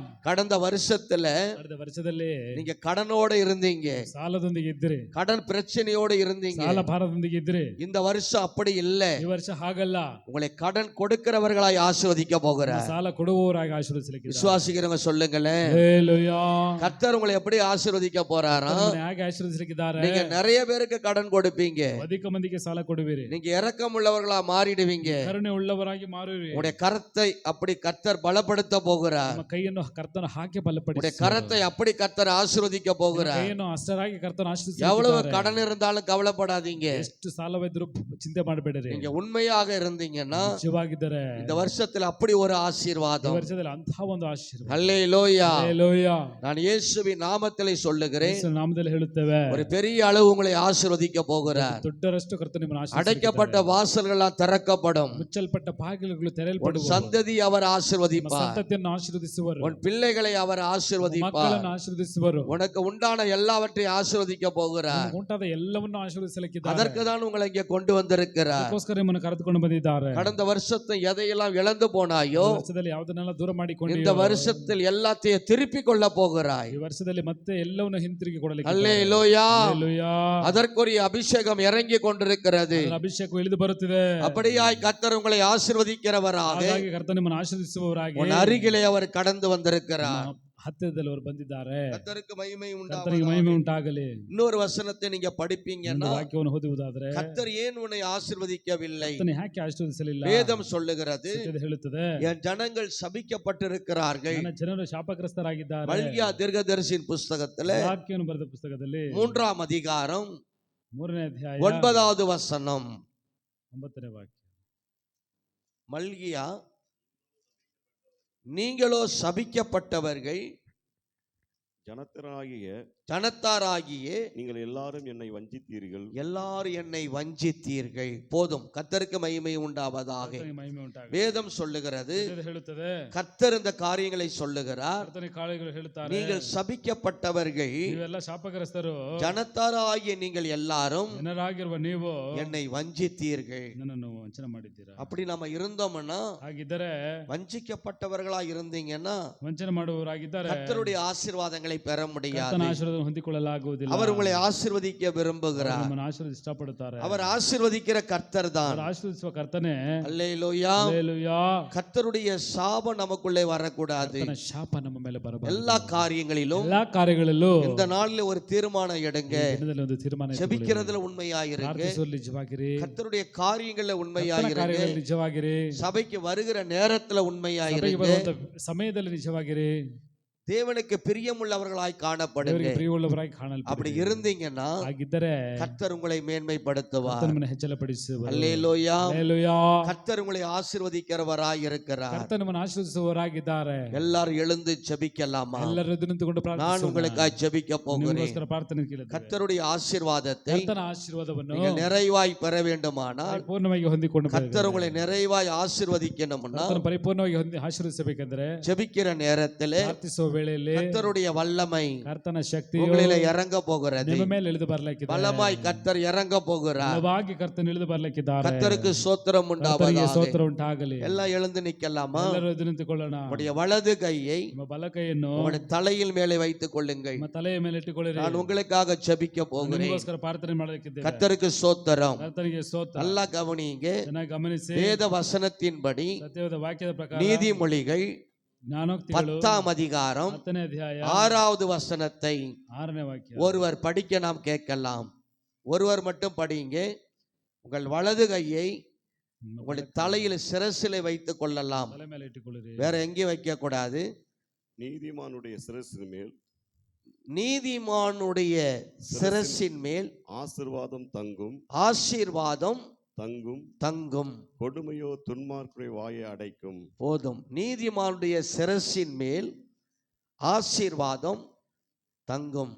Speaker 4: கடந்த வருஷத்துல
Speaker 1: ಕಳೆದ ವರ್ಷದಲ್ಲಿ
Speaker 4: நீங்க கடனோட இருந்தீங்க,
Speaker 1: ಸಾಲದೊಂದಿಗೆ ಇದ್ರಿ,
Speaker 4: கடன் பிரச்சனையோட இருந்தீங்க.
Speaker 1: ಸಾಲ ಭಾರದೊಂದಿಗೆ ಇದ್ರಿ.
Speaker 4: இந்த வருஷம் அப்படி இல்ல.
Speaker 1: ಈ ವರ್ಷ ಹಾಗಲ್ಲ.
Speaker 4: உங்களை கடன் கொடுக்கிறவர்களாய் ஆசீர்வதிக்க போகிறார்.
Speaker 1: ಸಾಲ ಕೊಡುವವರಾಗಿ ಆಶೀರ್ವದಿಸಲಿಕ್ಕೆ
Speaker 4: விசுவாசிக்கிறவங்க சொல்லுங்களேன்.
Speaker 1: ಹಲ್ಲೆಲೂಯಾ.
Speaker 4: கர்த்தர் உங்களை எப்படி ஆசீர்வதிக்க போறாரா?
Speaker 1: ನಮ್ಮನ್ನು ಹೇಗೆ ಆಶೀರ್ವದಿಸಲಿಕ್ಕಿದ್ದಾರೆ.
Speaker 4: நீங்க நிறைய பேருக்கு கடன் கொடுப்பீங்க.
Speaker 1: ಅಧಿಕ ಮಂದಿಗೆ ಸಾಲ ಕೊಡುವಿರಿ.
Speaker 4: நீங்க இரக்கம் உள்ளவர்களா மாறிடுவீங்க.
Speaker 1: ಕರುಣೆ ಉಳ್ಳವರಾಗಿ ಮಾರುವಿರಿ.
Speaker 4: உங்களுடைய கரத்தை அப்படி கர்த்தர் பலப்படுத்த போகிறார்.
Speaker 1: ನಮ್ಮ ಕೈಯನ್ನು ಕರ್ತನ ಹಾಕಿ
Speaker 4: உங்களுடைய
Speaker 1: ಬಲಪಡಿಸಿ
Speaker 4: கரத்தை அப்படி கர்த்தர் ஆசீர்வதிக்க போகிறார்.
Speaker 1: ಕೈಯನ್ನು ಅಷ್ಟರಾಗಿ ಕರ್ತನ
Speaker 4: எவ்வளவு
Speaker 1: ಆಶೀರ್ವದಿಸುತ್ತಾರೆ.
Speaker 4: கடன் இருந்தாலும் கவலைப்படாதீங்க.
Speaker 1: ಎಷ್ಟು ಸಾಲವಿದ್ರೂ ಚಿಂತೆ ಮಾಡಬೇಡಿರಿ.
Speaker 4: நீங்க உண்மையாக இருந்தீங்கன்னா
Speaker 1: ನಿಜವಾಗಿದ್ದರೆ
Speaker 4: இந்த வருஷத்துல அப்படி ஒரு
Speaker 1: ಈ
Speaker 4: ஆசீர்வாதம்.
Speaker 1: ವರ್ಷದಲ್ಲಿ ಅಂತಹ ಒಂದು ಆಶೀರ್ವಾದ.
Speaker 4: அல்லேலூயா.
Speaker 1: ಹಲ್ಲೆಲೂಯಾ.
Speaker 4: நான் இயேசுவின் நாமத்திலே சொல்லுகிறேன்,
Speaker 1: ಯೇಸುವಿನ ನಾಮದಲ್ಲಿ ಹೇಳುತ್ತೇವೆ,
Speaker 4: ஒரு பெரிய அளவு உங்களை ஆசீர்வதிக்க போகிறார்.
Speaker 1: ದೊಡ್ಡರಷ್ಟು ಕರ್ತನ ನಿಮ್ಮನ್ನು
Speaker 4: அடைக்கப்பட்ட
Speaker 1: ಆಶೀರ್ವದಿಸುತ್ತಾರೆ.
Speaker 4: வாசல்களால் திறக்கப்படும்.
Speaker 1: ಮುಚ್ಚಲ್ಪಟ್ಟ ಬಾಗಿಲುಗಳು
Speaker 4: உன்
Speaker 1: ತೆರೆಯಲ್ಪಡುವವು.
Speaker 4: சந்ததி அவர்
Speaker 1: ನಿಮ್ಮ
Speaker 4: ஆசீர்வதிப்பார்.
Speaker 1: ಸಂತತಿಯನ್ನು ಆಶೀರ್ವದಿಸುವರು.
Speaker 4: உன் பிள்ளைகளை அவர் ஆசீர்வதிப்பார்.
Speaker 1: ಮಕ್ಕಳನ್ನು ಆಶೀರ್ವದಿಸುವರು.
Speaker 4: உனக்கு உண்டான எல்லாவற்றையும் ஆசீர்வதிக்க போகிறார்.
Speaker 1: ನಿಮಗೆ ಉಂಟಾದ ಎಲ್ಲವನ್ನೂ ಆಶೀರ್ವದಿಸಲಿಕ್ಕಿದ್ದಾರೆ.
Speaker 4: அதற்கு தான் உங்களை இங்கே கொண்டு வந்திருக்கிறார்.
Speaker 1: ಅದಕ್ಕೋಸ್ಕರ ನಿಮ್ಮನ್ನು ಕರೆದುಕೊಂಡು ಬಂದಿದ್ದಾರೆ.
Speaker 4: கடந்த வருஷத்தை எதையெல்லாம் இழந்து போனாயோ
Speaker 1: ಈ ವರ್ಷದಲ್ಲಿ ಯಾವುದನ್ನೆಲ್ಲ ದೂರ
Speaker 4: இந்த
Speaker 1: ಮಾಡಿಕೊಂಡಿಯೋ
Speaker 4: வருஷத்தில் எல்லாத்தையும் திருப்பி கொள்ள போகிறாய்.
Speaker 1: ಈ ವರ್ಷದಲ್ಲಿ ಮತ್ತೆ ಎಲ್ಲವನ್ನು ಹಿಂತಿರುಗಿ ಕೊಡಲಿಕ್ಕೆ
Speaker 4: அல்லேலூயா.
Speaker 1: ಹಲ್ಲೆಲೂಯಾ.
Speaker 4: அதற்குரிய அபிஷேகம் இறங்கி கொண்டிருக்கிறது.
Speaker 1: ಅದರ ಅಭಿಷೇಕ ಇಳಿದು ಬರುತ್ತಿದೆ.
Speaker 4: அப்படியாய் கர்த்தர் உங்களை ஆசீர்வதிக்கிறவராக
Speaker 1: ಹಾಗಾಗಿ ಕರ್ತನ ನಿಮ್ಮನ್ನು ಆಶೀರ್ವದಿಸುವವರಾಗಿ
Speaker 4: உன் அருகிலே அவர் கடந்து வந்திருக்கிறார்.
Speaker 1: ನಮ್ಮ ಹತ್ತಿರದಲ್ಲಿ ಅವರು ಬಂದಿದ್ದಾರೆ.
Speaker 4: கர்த்தருக்கு மகிமை
Speaker 1: ಕರ್ತನಿಗೆ ಮಹಿಮೆ
Speaker 4: உண்டாவதாக.
Speaker 1: ಉಂಟಾಗಲಿ.
Speaker 4: இன்னொரு வசனத்தை நீங்க
Speaker 1: ಒಂದು
Speaker 4: படிப்பீங்கன்னா
Speaker 1: ವಾಕ್ಯವನ್ನು ಓದುವುದಾದರೆ
Speaker 4: கர்த்தர் ஏன் உன்னை ஆசீர்வதிக்கவில்லை?
Speaker 1: ಕರ್ತனை ಯಾಕೆ ಆಶೀರ್ವದಿಸಲಿಲ್ಲ?
Speaker 4: வேதம் சொல்லுகிறது,
Speaker 1: ಸತ್ಯದ ಹೇಳುತ್ತದೆ,
Speaker 4: என் ஜனங்கள் சபிக்கப்பட்டிருக்கிறார்கள்.
Speaker 1: ನನ್ನ ಜನರು ಶಾಪಗ್ರಸ್ತರಾಗಿದ್ದಾರೆ.
Speaker 4: மல்கியா தீர்க்கதரிசியின் புஸ்தகத்துல
Speaker 1: ವಾಕ್ಯವನ್ನು ಬರೆದ ಪುಸ್ತಕದಲ್ಲಿ
Speaker 4: 3ஆம் அதிகாரம்
Speaker 1: 3ನೇ ಅಧ್ಯಾಯ
Speaker 4: 9வது வசனம்.
Speaker 1: 9ನೇ ವಾಕ್ಯ.
Speaker 4: மல்கியா, நீங்களோ சபிக்கப்பட்டவர்கள், ஜனத்தாராகிய
Speaker 6: நீங்கள் எல்லாரும் என்னை வஞ்சித்தீர்கள்.
Speaker 4: எல்லாரும் என்னை வஞ்சித்தீர்கள். போதும். கர்த்தருக்கு மகிமை உண்டாவதாக.
Speaker 1: ಕರ್ತನಿಗೆ ಮಹಿಮೆ ಉಂಟಾಗಲಿ.
Speaker 4: வேதம் சொல்லுகிறது,
Speaker 1: ಸತ್ಯದ ಹೇಳುತ್ತದೆ,
Speaker 4: கர்த்தர் இந்த காரியங்களை சொல்லுகிறார்.
Speaker 1: ಕರ್ತನಿಗೆ ಕಾಳುಗಳು ಹೇಳುತ್ತಾರೆ,
Speaker 4: நீங்கள் சபிக்கப்பட்டவர்கள்,
Speaker 1: ನೀವೆಲ್ಲ ಶಾಪಗ್ರಸ್ತರು,
Speaker 4: ஜனத்தாராகிய நீங்கள் எல்லாரும்
Speaker 1: ಜನರಾಗಿರುವ ನೀವು
Speaker 4: என்னை வஞ்சித்தீர்கள்.
Speaker 1: ನನ್ನನ್ನು ವಂಚನೆ ಮಾಡಿದ್ದೀರಾ.
Speaker 4: அப்படி நம்ம இருந்தோம்னா,
Speaker 1: ಹಾಗಿದ್ದರೆ
Speaker 4: வஞ்சிக்கப்பட்டவர்களா இருந்தீங்கன்னா
Speaker 1: ವಂಚನೆ ಮಾಡುವವರಾಗಿದ್ದಾರೆ
Speaker 4: கர்த்தருடைய ஆசீர்வாதங்களை பெற
Speaker 1: ಕರ್ತನ
Speaker 4: முடியாது.
Speaker 1: ಆಶೀರ್ವಾದ ಹೊಂದಿಕೊಳ್ಳಲಾಗುವುದಿಲ್ಲ.
Speaker 4: அவர் உங்களை ஆசீர்வதிக்க விரும்புகிறார்.
Speaker 1: ನಮ್ಮನ್ನು ಆಶೀರ್ವಾದ ಇಷ್ಟಪಡುತ್ತಾರೆ.
Speaker 4: அவர் ஆசீர்வதிக்கிற கர்த்தர் தான்.
Speaker 1: ಅವರು ಆಶೀರ್ವದಿಸುವ ಕರ್ತನೇ.
Speaker 4: அல்லேலூயா.
Speaker 1: ಹಲ್ಲೆಲೂಯಾ.
Speaker 4: கர்த்தருடைய சாபம் நமக்குள்ளே வரக்கூடாது.
Speaker 1: ಕರ್ತನ ಶಾಪ ನಮ್ಮ ಮೇಲೆ ಬರಬಾರದು.
Speaker 4: எல்லா காரியங்களிலும்
Speaker 1: ಎಲ್ಲಾ ಕಾರ್ಯಗಳಲ್ಲೂ
Speaker 4: இந்த நாளில் ஒரு தீர்மானம் எடுங்க.
Speaker 1: ಈ ದಿನದಲ್ಲಿ ಒಂದು ತೀರ್ಮಾನ ತೆಗೆದುಕೊಳ್ಳಿ.
Speaker 4: ஜெபிக்கிறதுல உண்மையாயிருங்க.
Speaker 1: ಪ್ರಾರ್ಥಿಸುವಲ್ಲಿ ನಿಜವಾಗಿರಿ.
Speaker 4: கர்த்தருடைய காரியங்கள்ல
Speaker 1: ಕರ್ತನ
Speaker 4: உண்மையாயிருங்க.
Speaker 1: ಕಾರ್ಯಗಳಲ್ಲಿ ನಿಜವಾಗಿರಿ.
Speaker 4: சபைக்கு வருகிற நேரத்துல
Speaker 1: ಸಭೆಗೆ
Speaker 4: உண்மையாயிருங்க.
Speaker 1: ಬರುವಂತ ಸಮಯದಲ್ಲಿ ನಿಜವಾಗಿರಿ.
Speaker 4: தேவனுக்கு பிரியமுள்ளவர்களாய் காணப்படுங்க.
Speaker 1: ದೇವರಿಗೆ ಪ್ರಿಯವುಳ್ಳವರಾಗಿ
Speaker 4: அப்படி
Speaker 1: ಕಾಣಲ್ಪಡಿರಿ.
Speaker 4: இருந்தீங்கன்னா
Speaker 1: ಹಾಗಿದ್ದರೆ
Speaker 4: கர்த்தர் உங்களை மேன்மைப்படுத்துவார்.
Speaker 1: ಕರ್ತನನ್ನು ಹೆಚ್ಚಳಪಡಿಸುವರು.
Speaker 4: அல்லேலூயா.
Speaker 1: ಹಲ್ಲೆಲೂಯಾ.
Speaker 4: கர்த்தர் உங்களை ஆசீர்வதிக்கிறவராய் இருக்கிறார்.
Speaker 1: ಕರ್ತನ ನಮ್ಮನ್ನು ಆಶೀರ್ವದಿಸುವವರಾಗಿದ್ದಾರೆ.
Speaker 4: எல்லாரும் எழுந்து ஜெபிக்கலாமா?
Speaker 1: ಎಲ್ಲರೂ ಎದ್ದು ನಿಂತುಕೊಂಡು
Speaker 4: நான்
Speaker 1: ಪ್ರಾರ್ಥಿಸೋಣ.
Speaker 4: உங்களுக்காக ஜெபிக்க போகிறேன்.
Speaker 1: ನಿಮಗೋಸ್ಕರ ಪ್ರಾರ್ಥನೆ ಕೇಳುತ್ತೇವೆ.
Speaker 4: கர்த்தருடைய ஆசீர்வாதத்தை
Speaker 1: ಕರ್ತನ ಆಶೀರ್ವಾದವನ್ನು
Speaker 4: நீங்கள் நிறைவாய் பெற வேண்டுமானால்,
Speaker 1: ಪರಿಪೂರ್ಣವಾಗಿ ಹೊಂದಿಕೊಂಡು
Speaker 4: கர்த்தர் உங்களை நிறைவாய் ஆசீர்வதிக்கணும்னா,
Speaker 1: ಕರ್ತನ ಪರಿಪೂರ್ಣವಾಗಿ ಆಶೀರ್ವದಿಸಬೇಕೆಂದರೆ
Speaker 4: ஜெபிக்கிற நேரத்திலே
Speaker 1: ಪ್ರಾರ್ಥಿಸುವ ವೇಳೆಯಲ್ಲಿ
Speaker 4: கர்த்தருடைய வல்லமை
Speaker 1: ಕರ್ತನ ಶಕ್ತಿಯು
Speaker 4: உங்களில இறங்க போகிறது.
Speaker 1: ನಿಮ್ಮ ಮೇಲೆ ಇಳಿದು ಬರ್ಲಿಕ್ಕಿದೆ.
Speaker 4: பலமாய் கர்த்தர் இறங்க போகிறார்.
Speaker 1: ಬಲವಾಗಿ ಕರ್ತನ ಇಳಿದು ಬರ್ಲಿಕ್ಕಿದ್ದಾರೆ.
Speaker 4: கர்த்தருக்கு ஸ்தோத்திரம்
Speaker 1: ಕರ್ತನಿಗೆ
Speaker 4: உண்டாவதாக.
Speaker 1: ಸ್ತೋತ್ರ ಉಂಟಾಗಲಿ.
Speaker 4: எல்லாம் எழுந்து நிக்கலாமா?
Speaker 1: ಎಲ್ಲರೂ ಎದ್ದು ನಿಂತುಕೊಳ್ಳೋಣ.
Speaker 4: உங்களுடைய வலது கையை
Speaker 1: ನಿಮ್ಮ ಬಲ ಕೈಯನ್ನು
Speaker 4: உங்களுடைய தலையில் மேலே வைத்துக் கொள்ளுங்கள்.
Speaker 1: ನಿಮ್ಮ ತಲೆಯ ಮೇಲೆ ಇಟ್ಟುಕೊಳ್ಳಿರಿ.
Speaker 4: நான் உங்களுக்காக ஜெபிக்க போகிறேன்.
Speaker 1: ನಿಮಗೋಸ್ಕರ ಪ್ರಾರ್ಥನೆ ಮಾಡಲಿಕ್ಕಿದ್ದೇವೆ.
Speaker 4: கர்த்தருக்கு ஸ்தோத்திரம்.
Speaker 1: ಕರ್ತನಿಗೆ ಸ್ತೋತ್ರ.
Speaker 4: நல்லா கவனிங்க.
Speaker 1: ಚೆನ್ನಾಗಿ ಗಮನಿಸಿ.
Speaker 4: வேத வசனத்தின்படி
Speaker 1: ಸತ್ಯವಾದ ವಾಕ್ಯದ ಪ್ರಕಾರ
Speaker 4: நீதிமொழிகள்
Speaker 1: ಜ್ಞಾನೋಕ್ತಿಗಳು
Speaker 4: 10ஆம் அதிகாரம்
Speaker 1: 10ನೇ ಅಧ್ಯಾಯ
Speaker 4: 6வது வசனத்தை
Speaker 1: 6ನೇ ವಾಕ್ಯ
Speaker 4: ஒருவர் படிக்க நாம் கேட்கலாம். ஒருவர் மட்டும் படிங்க. உங்கள் வலது கையை உங்களுடைய தலையில் சிரசிலே வைத்துக் கொள்ளலாம்.
Speaker 1: ತಲೆ ಮೇಲೆ ಇಟ್ಟುಕೊಳ್ಳಿರಿ.
Speaker 4: வேற எங்கேயும் வைக்க கூடாது.
Speaker 6: நீதிமானுடைய சிரசின் மேல்
Speaker 4: நீதிமானுடைய சிரசின் மேல்
Speaker 6: ஆசீர்வாதம் தங்கும்
Speaker 4: ஆசீர்வாதம் தங்கும்.
Speaker 6: கொடுமையோ துன்மார்க்குடைய வாயை அடைக்கும்.
Speaker 4: போதும். நீதிமானுடைய சிரசின் மேல் ஆசீர்வாதம் தங்கும்.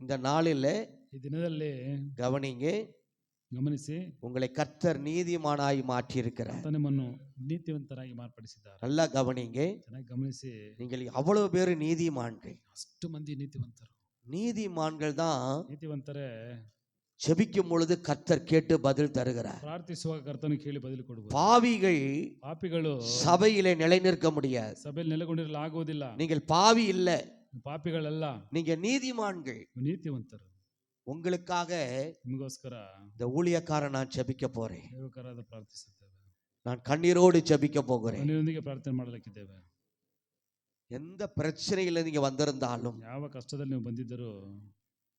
Speaker 4: இந்த நாளிலே
Speaker 1: ಈ ದಿನದಲ್ಲಿ
Speaker 4: கவனிங்க.
Speaker 1: ಗಮನಿಸಿ,
Speaker 4: உங்களை கர்த்தர் நீதிமானாய் மாற்றி இருக்கிறார்.
Speaker 1: ಆತ ನಿಮ್ಮನ್ನು ನೀತಿವಂತರಾಗಿ ಮಾರ್ಪಡಿಸಿದ್ದಾರೆ.
Speaker 4: நல்லா கவனிங்க.
Speaker 1: ಚೆನ್ನಾಗಿ ಗಮನಿಸಿ.
Speaker 4: நீங்கள் அவ்வளவு பேர் நீதிமான்கள்.
Speaker 1: ಅಷ್ಟು ಮಂದಿ ನೀತಿವಂತರು.
Speaker 4: நீதிமான்கள் தான்
Speaker 1: ನೀತಿವಂತರೇ
Speaker 4: ஜெபிக்கும் பொழுது கர்த்தர் கேட்டு பதில் தருகிறார்.
Speaker 1: ಪ್ರಾರ್ಥಿಸುವಾಗ ಕರ್ತನು ಕೇಳಿ ಬದಲು ಕೊಡುವರು.
Speaker 4: பாவிகள்
Speaker 1: ಪಾಪಿಗಳು
Speaker 4: சபையிலே நிலை நிற்க முடியாது.
Speaker 1: ಸಭೆಯಲ್ಲಿ ನೆಲೆಗೊಂಡಿರಲು ಆಗುವುದಿಲ್ಲ.
Speaker 4: நீங்கள் பாவி இல்ல,
Speaker 1: ಪಾಪಿಗಳೆಲ್ಲ
Speaker 4: நீங்க நீதிமான்கள்.
Speaker 1: ನೀತಿವಂತರು.
Speaker 4: உங்களுக்காக
Speaker 1: ನಿಮಗೋಸ್ಕರ
Speaker 4: இந்த ஊழியக்காரன் நான் ஜெபிக்க போறேன்.
Speaker 1: ಸೇವಕರಾದ ಪ್ರಾರ್ಥಿಸುತ್ತೇವೆ.
Speaker 4: நான் கண்ணீரோடு ஜெபிக்க போகிறேன்.
Speaker 1: ಕಣ್ಣೀರೊಂದಿಗೆ ಪ್ರಾರ್ಥನೆ ಮಾಡಲಿಕ್ಕಿದ್ದೇವೆ.
Speaker 4: எந்த பிரச்சனையில நீங்க வந்திருந்தாலும்
Speaker 1: ಯಾವ ಕಷ್ಟದಲ್ಲಿ ನೀವು ಬಂದಿದ್ದರೂ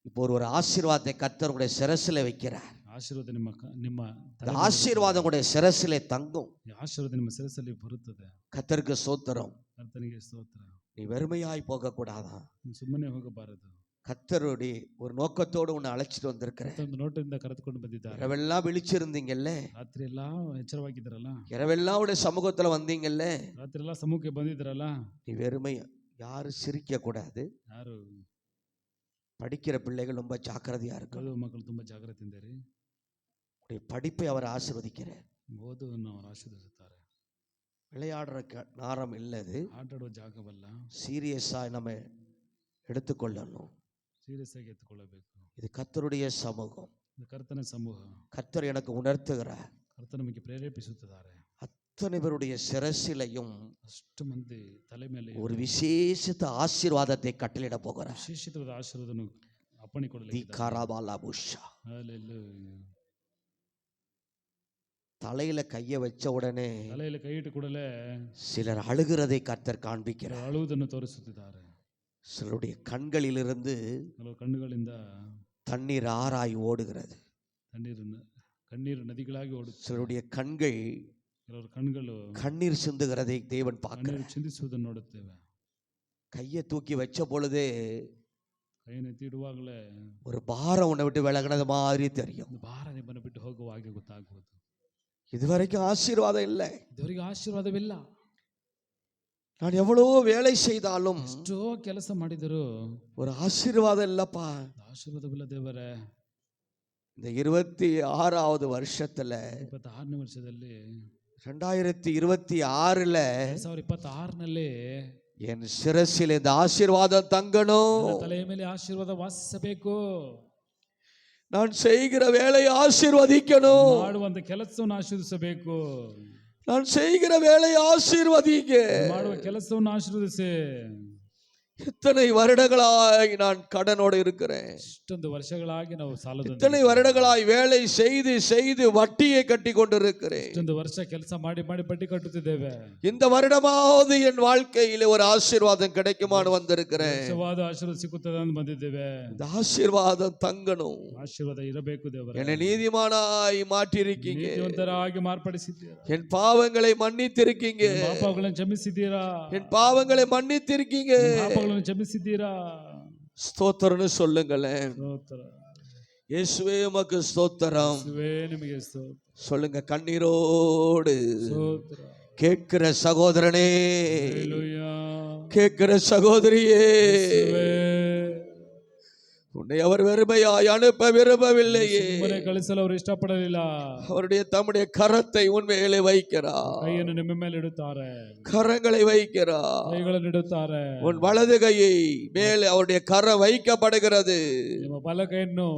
Speaker 4: இப்போ ஒரு ஆசீர்வாதத்தை கர்த்தர் உங்களுடைய சிரசில வைக்கிறார்.
Speaker 1: ಆಶೀರ್ವಾದ ನಿಮ್ಮ
Speaker 4: இந்த ஆசீர்வாதம் உங்களுடைய சிரசிலே தங்கும்.
Speaker 1: ಆಶೀರ್ವಾದ ನಿಮ್ಮ ಶಿರಸ್ಸಲ್ಲಿ ಬರುತ್ತದೆ.
Speaker 4: கர்த்தருக்கு ஸ்தோத்திரம்.
Speaker 1: ಕರ್ತನಿಗೆ ಸ್ತೋತ್ರ.
Speaker 4: நீ வெறுமையாய் போக கூடாதா?
Speaker 1: ನೀವು ಸುಮ್ಮನೆ ಹೋಗಬಾರದು.
Speaker 4: கர்த்தருடைய ஒரு நோக்கத்தோடு உன்னை அழைச்சிட்டு வந்திருக்கிறேன்.
Speaker 1: ಒಂದು ನೋಟದಿಂದ ಕರೆದುಕೊಂಡು ಬಂದಿದ್ದಾರೆ.
Speaker 4: இரவெல்லாம் விழிச்சிருந்தீங்கல்ல,
Speaker 1: ರಾತ್ರಿ ಎಲ್ಲ ಎಚ್ಚರವಾಗಿದ್ದರಲ್ಲ,
Speaker 4: இரவெல்லாம் உடைய சமூகத்துல வந்தீங்கல்ல,
Speaker 1: ರಾತ್ರಿ ಎಲ್ಲ ಸಮೂಹಕ್ಕೆ ಬಂದಿದ್ದರಲ್ಲ.
Speaker 4: நீ வெறுமை. யாரும் சிரிக்க கூடாது.
Speaker 1: ಯಾರು
Speaker 4: படிக்கிற பிள்ளைகள் ரொம்ப ஜாக்கிரதையா இருக்கும்.
Speaker 1: ಓದುವ ಮಕ್ಕಳು ತುಂಬಾ ಜಾಗೃತಿಯಿಂದಿರಿ.
Speaker 4: உடைய படிப்பை அவர் ஆசீர்வதிக்கிறார்.
Speaker 1: ಓದುವನ್ನು ಅವರು ಆಶೀರ್ವದಿಸುತ್ತಾರೆ.
Speaker 4: விளையாடுற நேரம் இல்லது.
Speaker 1: ಆಟ ಆಡುವ ಜಾಗವಲ್ಲ.
Speaker 4: சீரியஸா நம்ம எடுத்துக்கொள்ளணும்.
Speaker 1: ಸೀರಿಯಸ್ ಆಗಿ ಎತ್ತುಕೊಳ್ಳಬೇಕು.
Speaker 4: இது கர்த்தருடைய சமூகம்.
Speaker 1: ಇದು ಕರ್ತನ ಸಮೂಹ.
Speaker 4: கர்த்தர் எனக்கு உணர்த்துகிறார்.
Speaker 1: ಕರ್ತನ ನಮಗೆ ಪ್ರೇರೇಪಿಸುತ್ತಿದ್ದಾರೆ.
Speaker 4: அத்தனை பேருடைய சிரசிலையும்
Speaker 1: ಅಷ್ಟು ಮಂದಿ ತಲೆ ಮೇಲೆ
Speaker 4: ஒரு விசேஷித்த ஆசீர்வாதத்தை கட்டளிட போகிறார்.
Speaker 1: ವಿಶೇಷವಾದ ಆಶೀರ್ವಾದವನ್ನು ಅಪ್ಪಣೆ ಕೊಡಲಿಕ್ಕೆ
Speaker 4: தீகாராபாலாபுஷா.
Speaker 1: ಹಲ್ಲೆಲೂಯಾ.
Speaker 4: தலையில கைய வச்ச உடனே
Speaker 1: ತಲೆಯಲ್ಲಿ ಕೈ ಇಟ್ಟು ಕೂಡಲೇ
Speaker 4: சிலர் அழுகிறதை கர்த்தர் காண்பிக்கிறார்.
Speaker 1: ಅಳುವುದನ್ನು ತೋರಿಸುತ್ತಿದ್ದಾರೆ.
Speaker 4: சிலருடைய கண்களிலிருந்து
Speaker 1: ಕೆಲವು ಕಣ್ಣುಗಳಿಂದ
Speaker 4: தண்ணீர் ஆறாய் ஓடுகிறது.
Speaker 1: ಕಣ್ಣೀರು ನದಿಗಳಾಗಿ ಓಡುತ್ತದೆ.
Speaker 4: சிலருடைய கண்கள்
Speaker 1: ಕೆಲವರು ಕಣ್ಗಳು
Speaker 4: கண்ணீர் சிந்துகிறதை தேவன்
Speaker 1: ಕಣ್ಣೀರು
Speaker 4: பார்க்கிறார்.
Speaker 1: ಚಿಂದಿಸುವುದನ್ನು ನೋಡುತ್ತೇವೆ.
Speaker 4: கையை தூக்கி வச்ச பொழுதே
Speaker 1: ಕೈಯನ್ನು ಎತ್ತಿ ಇಡುವಾಗಲೇ
Speaker 4: ஒரு பாரம் உன்னை விட்டு விலகினது மாதிரி தெரியும்.
Speaker 1: ಒಂದು ಭಾರ ನಿಮ್ಮನ್ನು ಬಿಟ್ಟು ಹೋಗುವ ಹಾಗೆ ಗೊತ್ತಾಗುವುದು.
Speaker 4: இதுவரைக்கும் ஆசீர்வாதம் இல்லை.
Speaker 1: ಇದುವರೆಗೆ ಆಶೀರ್ವಾದವಿಲ್ಲ.
Speaker 4: நான் எவ்வளவோ வேலை செய்தாலும்
Speaker 1: ಎಷ್ಟೋ ಕೆಲಸ ಮಾಡಿದರು
Speaker 4: ஒரு ஆசீர்வாதம் இல்லப்பா.
Speaker 1: ಆಶೀರ್ವಾದವಿಲ್ಲ ದೇವರೇ.
Speaker 4: இந்த 26வது வருஷத்துல
Speaker 1: 26ನೇ ವರ್ಷದಲ್ಲಿ
Speaker 4: 2026ல
Speaker 1: 2026ನಲ್ಲಿ
Speaker 4: என் சிரசில் இந்த ஆசீர்வாதம் தங்கணும்.
Speaker 1: ನನ್ನ ತಲೆಯ ಮೇಲೆ ಆಶೀರ್ವಾದ ವಾಸಿಸಬೇಕು.
Speaker 4: நான் செய்கிற வேலையை ஆசீர்வதிக்கணும்.
Speaker 1: ಮಾಡುವಂತ ಕೆಲಸವನ್ನು ಆಶೀರ್ವದಿಸಬೇಕು.
Speaker 4: நான் செய்கிற வேலையை ஆசீர்வதிங்க.
Speaker 1: ಮಾಡುವ ಕೆಲಸವನ್ನು ಆಶೀರ್ವದಿಸಿ.
Speaker 4: இத்தனை வருடங்களாய் நான் கடனோடு இருக்கிறேன்.
Speaker 1: ಇಷ್ಟೊಂದು ವರ್ಷಗಳಾಗಿ ನಾವು ಸಾಲದ
Speaker 4: இத்தனை வருடங்களாய் வேலை செய்து செய்து வட்டியை கட்டி கொண்டிருக்கிறேன்.
Speaker 1: ಇಷ್ಟೊಂದು ವರ್ಷ ಕೆಲಸ ಮಾಡಿ ಮಾಡಿ ಬಡ್ಡಿ ಕಟ್ಟುತ್ತಿದ್ದೇವೆ.
Speaker 4: இந்த வருடமாவது என் வாழ்க்கையில ஒரு ஆசீர்வாதம் கிடைக்குமான்னு வந்திருக்கிறேன்.
Speaker 1: ನಿಜವಾದ ಆಶೀರ್ವಾದ ಸಿಗುತ್ತದೆ ಅಂತ ಬಂದಿದ್ದೇವೆ.
Speaker 4: இந்த ஆசீர்வாதம் தங்கணும்.
Speaker 1: ಆಶೀರ್ವಾದ ಇರಬೇಕು ದೇವರೇ.
Speaker 4: என்னை நீதிமானாய் மாற்றிருக்கீங்க.
Speaker 1: ನೀತಿವಂತರಾಗಿ ಮಾರ್ಪಡಿಸಿದ್ದೀರಾ.
Speaker 4: என் பாவங்களை மன்னித்திருக்கீங்க.
Speaker 1: ಪಾಪಗಳನ್ನು ಕ್ಷಮಿಸಿದ್ದೀರಾ.
Speaker 4: என் பாவங்களை மன்னித்திருக்கீங்க.
Speaker 1: ಪಾಪಗಳನ್ನು ಕ್ಷಮಿಸಿದ್ದೀರಾ.
Speaker 4: ஸ்தோத்திரம்னு சொல்லுங்களேன்.
Speaker 1: ಸ್ತೋತ್ರ.
Speaker 4: இயேசுவே உமக்கு ஸ்தோத்திரம்
Speaker 1: ಯೇಸುವೇ ನಿಮಗೆ ಸ್ತೋತ್ರ.
Speaker 4: சொல்லுங்க கண்ணீரோடு.
Speaker 1: ಸ್ತೋತ್ರ.
Speaker 4: கேட்கிற சகோதரனே,
Speaker 1: ಹಲ್ಲೆಲೂಯಾ.
Speaker 4: கேட்கிற சகோதரியே,
Speaker 1: ಯೇಸುವೇ
Speaker 4: உன்னை அவர் வெறுமையாய் அனுப்ப விரும்பவில்லையே.
Speaker 1: ಸುಮ್ಮನೆ ಕಳಿಸಲು ಅವರು ಇಷ್ಟಪಡಲಿಲ್ಲ.
Speaker 4: அவருடைய தம்முடைய கரத்தை உன் மேலே வைக்கிறார்.
Speaker 1: ಕೈಯನ್ನು ನಿಮ್ಮ ಮೇಲೆ ಇಡುತ್ತಾರೆ,
Speaker 4: கரங்களை வைக்கிறார்.
Speaker 1: ಕೈಗಳನ್ನು ಇಡುತ್ತಾರೆ.
Speaker 4: உன் வலது கையை மேலே அவருடைய கரம் வைக்கப்படுகிறது.
Speaker 1: ನಿಮ್ಮ ಬಲ ಕೈಯನ್ನು,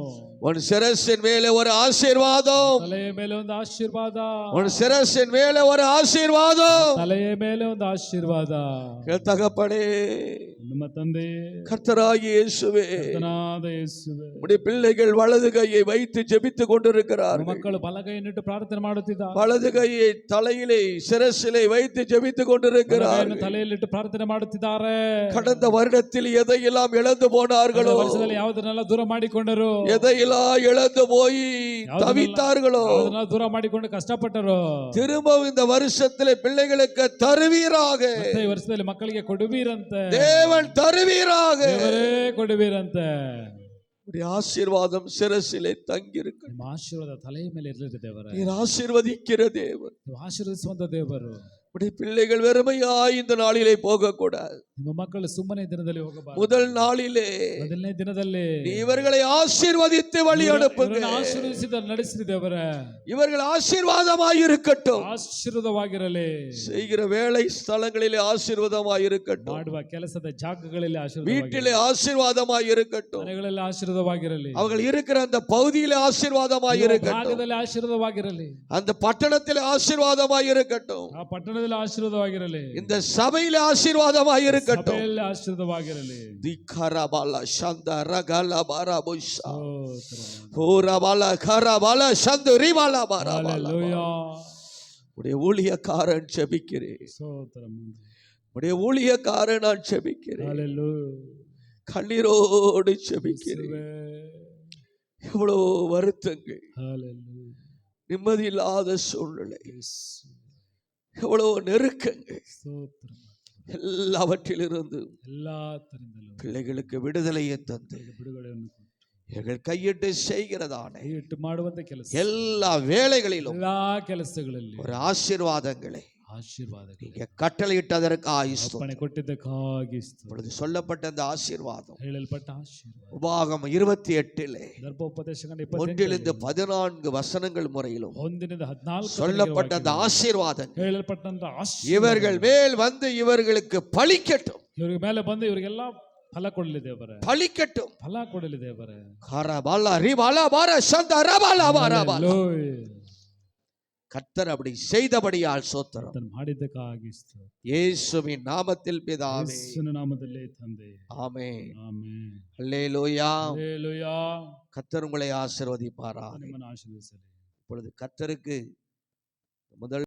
Speaker 4: உன் சிரசின் மேலே ஒரு ஆசீர்வாதம்.
Speaker 1: ತಲೆಯ ಮೇಲೆ ಒಂದು ಆಶೀರ್ವಾದ,
Speaker 4: உன் சிரசின் மேலே ஒரு ஆசீர்வாதம்.
Speaker 1: ತಲೆಯ ಮೇಲೆ ಒಂದು ಆಶೀರ್ವಾದ.
Speaker 4: என் தகப்பனே,
Speaker 1: ನಮ್ಮ ತಂದೆ
Speaker 4: கர்த்தராகிய இயேசுவே,
Speaker 1: ಕರ್ತನಾದ ಯೇಸುವೇ,
Speaker 4: உடைய பிள்ளைகள் வலது கையை வைத்து ஜெபித்துக் கொண்டிருக்கிறார்கள்.
Speaker 1: ಮಕ್ಕಳು ಬಲಗೈಯನ್ನಿಟ್ಟು ಪ್ರಾರ್ಥನೆ ಮಾಡುತ್ತಿದ್ದಾರೆ.
Speaker 4: வலது கையை தலையிலே சிரசிலே வைத்து ஜெபித்துக் கொண்டிருக்கிறார்கள்.
Speaker 1: ತಲೆಯಲ್ಲಿಟ್ಟು ಪ್ರಾರ್ಥನೆ ಮಾಡುತ್ತಿದ್ದಾರೆ.
Speaker 4: கடந்த வருடத்தில் எதையெல்லாம் இழந்து போனார்களோ,
Speaker 1: ವರ್ಷದಲ್ಲಿ ಯಾವುದನ್ನೆಲ್ಲ ದೂರ ಮಾಡಿಕೊಂಡರು,
Speaker 4: எதையெல்லாம் இழந்து போய் தவித்தார்களோ,
Speaker 1: ಯಾವುದನ್ನೆಲ್ಲ ದೂರ ಮಾಡಿಕೊಂಡು ಕಷ್ಟಪಟ್ಟರು,
Speaker 4: திரும்பவும் இந்த வருஷத்திலே பிள்ளைகளுக்கு தருவீராக.
Speaker 1: ಮತ್ತೆ ಈ ವರ್ಷದಲ್ಲಿ ಮಕ್ಕಳಿಗೆ ಕೊಡುವೀರಂತೆ,
Speaker 4: தேவன் தருவீராக.
Speaker 1: ದೇವರೇ ಕೊಡುವೀರಂತೆ.
Speaker 4: உடைய ஆசீர்வாதம் சிரசிலே தங்கியிருக்க.
Speaker 1: ನಿಮ್ಮ ಆಶೀರ್ವಾದ ತಲೆಯ ಮೇಲೆ ಇರಲಿ ದೇವರೇ.
Speaker 4: நீர் ஆசீர்வதிக்கிற தேவன்.
Speaker 1: ನೀವು ಆಶೀರ್ವದಿಸುವಂತ ದೇವರು.
Speaker 4: உடைய பிள்ளைகள் வெறுமையாய் இந்த நாளிலே போக கூடாது.
Speaker 1: ನಿಮ್ಮ ಮಕ್ಕಳು ಸುಮ್ಮನೆ ದಿನದಲ್ಲಿ ಹೋಗಬಾರದು.
Speaker 4: முதல் நாளிலே
Speaker 1: ಮೊದಲನೇ ದಿನದಲ್ಲಿ
Speaker 4: நீ இவர்களை ஆசீர்வதித்து வழி அனுப்புங்க.
Speaker 1: ಆಶೀರ್ವದಿಸಿದ ನಡೆಸಿರಿ ದೇವರೇ.
Speaker 4: இவர்கள் ஆசீர்வாதமாய் இருக்கட்டும்.
Speaker 1: ಆಶೀರ್ವಾದವಾಗಿರಲಿ.
Speaker 4: செய்கிற வேலை ஸ்தலங்களிலே ஆசீர்வாதமாய் இருக்கட்டும்.
Speaker 1: ಮಾಡುವ ಕೆಲಸದ ಜಾಗಗಳಲ್ಲಿ
Speaker 4: வீட்டிலே ஆசீர்வாதமாய் இருக்கட்டும்.
Speaker 1: ಮನೆಗಳಲ್ಲಿ ಆಶೀರ್ವಾದವಾಗಿರಲಿ.
Speaker 4: அவர்கள் இருக்கிற அந்த பகுதியிலே ஆசீர்வாதமாய் இருக்கட்டும்.
Speaker 1: ಭಾಗದಲ್ಲಿ ಆಶೀರ್ವಾದವಾಗಿರಲಿ.
Speaker 4: அந்த பட்டணத்திலே ஆசீர்வாதமாய் இருக்கட்டும்.
Speaker 1: ಆ ಪಟ್ಟಣದಲ್ಲಿ ಆಶೀರ್ವಾದವಾಗಿರಲಿ.
Speaker 4: இந்த சபையிலே ஆசீர்வாதமாய் இருக்கட்டும்.
Speaker 1: ಸಭೆಯಲ್ಲಿ ಆಶೀರ್ವಾದವಾಗಿರಲಿ.
Speaker 4: ದಿಖರಬಲ ಶಂದರಗಲ ಬರಬುಷ
Speaker 1: ಸ್ತೋತ್ರ.
Speaker 4: ಹೋರಬಲ ಖರಬಲ ಶಂದರಿಬಲ ಬರಬಲ.
Speaker 1: ಹಲ್ಲೆಲೂಯಾ.
Speaker 4: உடைய ஊழியக்காரன் ஜெபிக்கிறேன்.
Speaker 1: ಸ್ತೋತ್ರ.
Speaker 4: உடைய ஊழியக்காரன் நான் ஜெபிக்கிறேன்.
Speaker 1: ಹಲ್ಲೆಲೂಯಾ.
Speaker 4: கண்ணீரோடு ஜெபிக்கிறேன்.
Speaker 1: ಯೇಸುವೇ.
Speaker 4: எவ்வளோ வருத்தங்கள்,
Speaker 1: ಹಲ್ಲೆಲೂಯಾ.
Speaker 4: நிம்மதி இல்லாத சூழ்நிலை,
Speaker 1: ಯೇಸು.
Speaker 4: எவ்வளோ நெருக்கங்கள்,
Speaker 1: ಸ್ತೋತ್ರ.
Speaker 4: எல்லாவற்றிலிருந்து
Speaker 1: ಎಲ್ಲಾ ತರದಿಂದಲೂ
Speaker 4: பிள்ளைகளுக்கு விடுதலையை தந்து
Speaker 1: ಬಿಡುಗಡೆಯನ್ನು ಕೊಟ್ಟು
Speaker 4: எங்கள் கையிட்டு செய்கிறதானே
Speaker 1: ಇಟ್ಟು ಮಾಡುವಂತ ಕೆಲಸ,
Speaker 4: எல்லா வேளைகளிலும்
Speaker 1: ಎಲ್ಲಾ ಕೆಲಸಗಳಲ್ಲಿ
Speaker 4: ஒரு ஆசீர்வாதங்களை
Speaker 1: ಆಶೀರ್ವಾದಗಳು
Speaker 4: நீங்க கட்டளையிட்டதற்கு ஆயுஸ்தம்.
Speaker 1: ಅಪ್ಪಣೆ ಕೊಟ್ಟಿದ್ದಕ್ಕಾಗಿ ಸ್ತೋತ್ರ.
Speaker 4: இப்பொழுது சொல்லப்பட்ட அந்த ஆசீர்வாதம்
Speaker 1: ಹೇಳಲ್ಪಟ್ಟ ಆಶೀರ್ವಾದ
Speaker 4: உபாகமம் 28
Speaker 1: ಧರ್ಮೋಪದೇಶಕಾಂಡ
Speaker 4: 1
Speaker 1: 28
Speaker 4: 14 வசனங்கள் முறையிலும்
Speaker 1: 1-14
Speaker 4: சொல்லப்பட்ட அந்த ஆசீர்வாதங்கள்
Speaker 1: ಹೇಳಲ್ಪಟ್ಟಂತ
Speaker 4: இவர்கள் மேல் வந்து இவர்களுக்கு பலிக்கட்டும்.
Speaker 1: ಇವರಿಗೆ ಮೇಲೆ ಬಂದು ಇವರಿಗೆಲ್ಲ ಫಲ ಕೊಡಲಿ ದೇವರೇ.
Speaker 4: பலிக்கட்டும்.
Speaker 1: ಫಲ ಕೊಡಲಿ ದೇವರೇ.
Speaker 4: கரபல ரிபல பர சந்தரபல பரபல.
Speaker 1: ಹಲ್ಲೆಲೂಯಾ.
Speaker 4: கர்த்தர் அப்படி செய்தபடியால் ஸ்தோத்திரம்.
Speaker 1: ಅದನ್ನು ಮಾಡಿದ್ದಕ್ಕಾಗಿ ಸ್ತೋತ್ರ.
Speaker 4: இயேசுவின் நாமத்தில் பிதாவே,
Speaker 1: ಯೇಸುವಿನ ನಾಮದಲ್ಲಿ ತಂದೆ.
Speaker 4: ஆமென்.
Speaker 1: ಆಮೆನ್.
Speaker 4: அல்லேலூயா.
Speaker 1: ಹಲ್ಲೆಲೂಯಾ.
Speaker 4: கர்த்தர் உங்களை ஆசீர்வதிப்பாராக.
Speaker 1: ನಿಮ್ಮನ್ನು ಆಶೀರ್ವದಿಸಲಿ.
Speaker 4: இப்பொழுது கர்த்தருக்கு முதல்